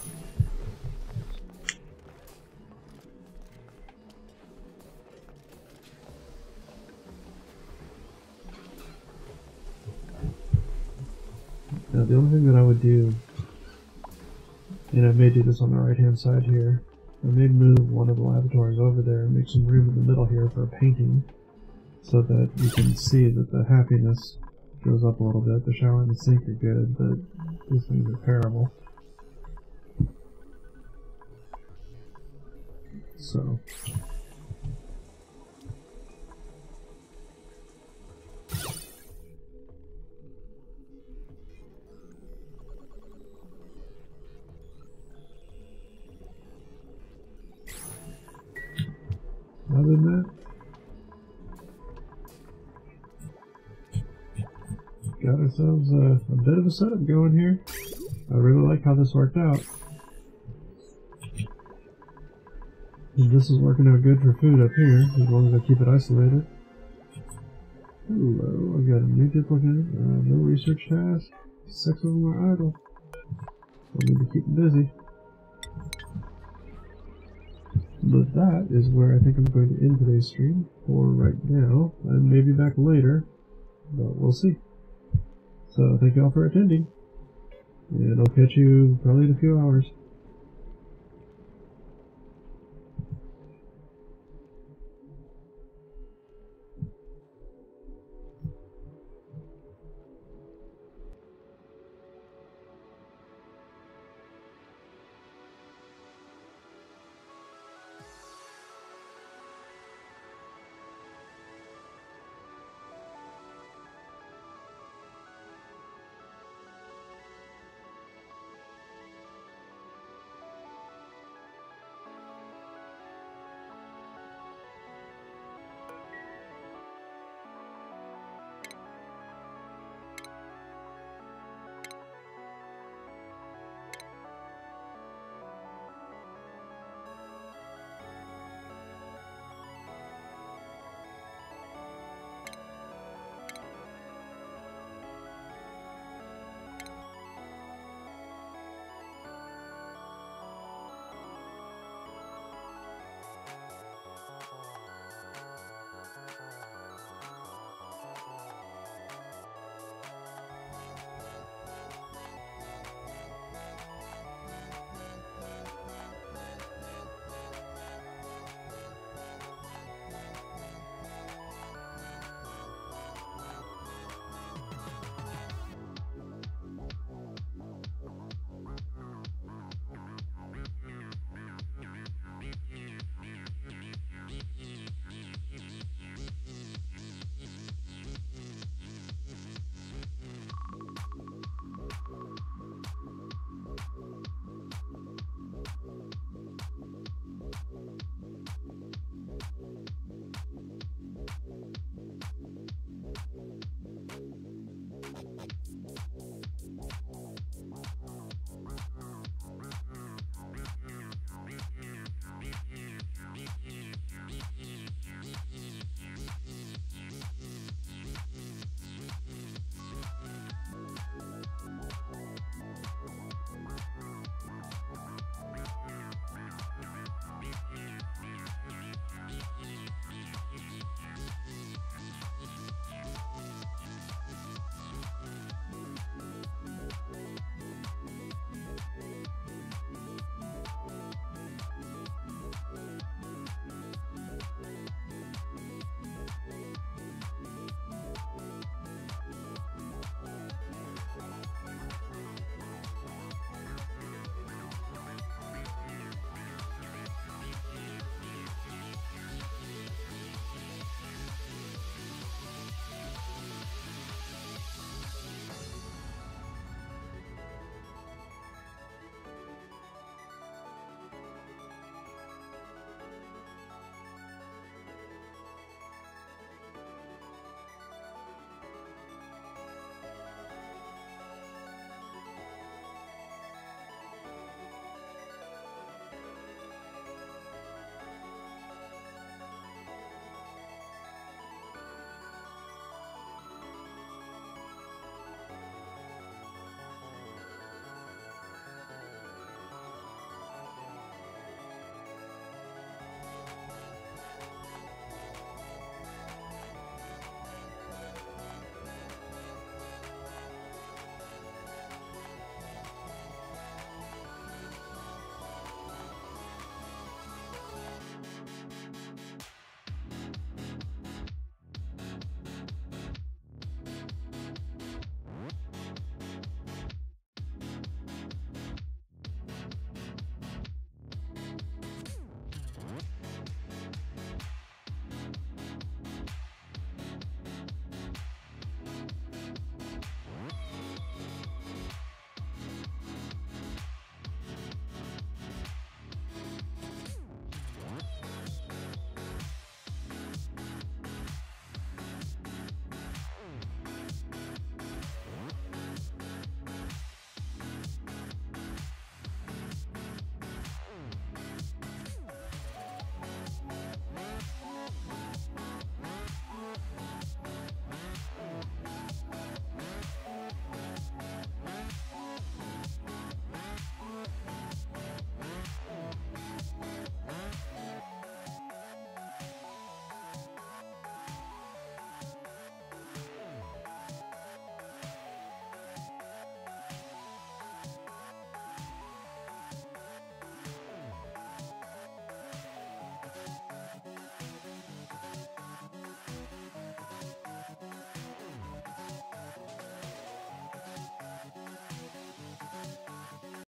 Now the only thing that I would do, and I may do this on the right hand side here, I may move one of the lavatories over there and make some room in the middle here for a painting, so that you can see that the happiness goes up a little bit. The shower and the sink are good, but these things are terrible. So other than that, got ourselves a bit of a setup going here. I really like how this worked out. And this is working out good for food up here, as long as I keep it isolated. Hello, I've got a new duplicate, no research task, 6 of them are idle. I need to keep them busy. But that is where I think I'm going to end today's stream for right now. I may be back later, but we'll see. So thank you all for attending, and I'll catch you probably in a few hours.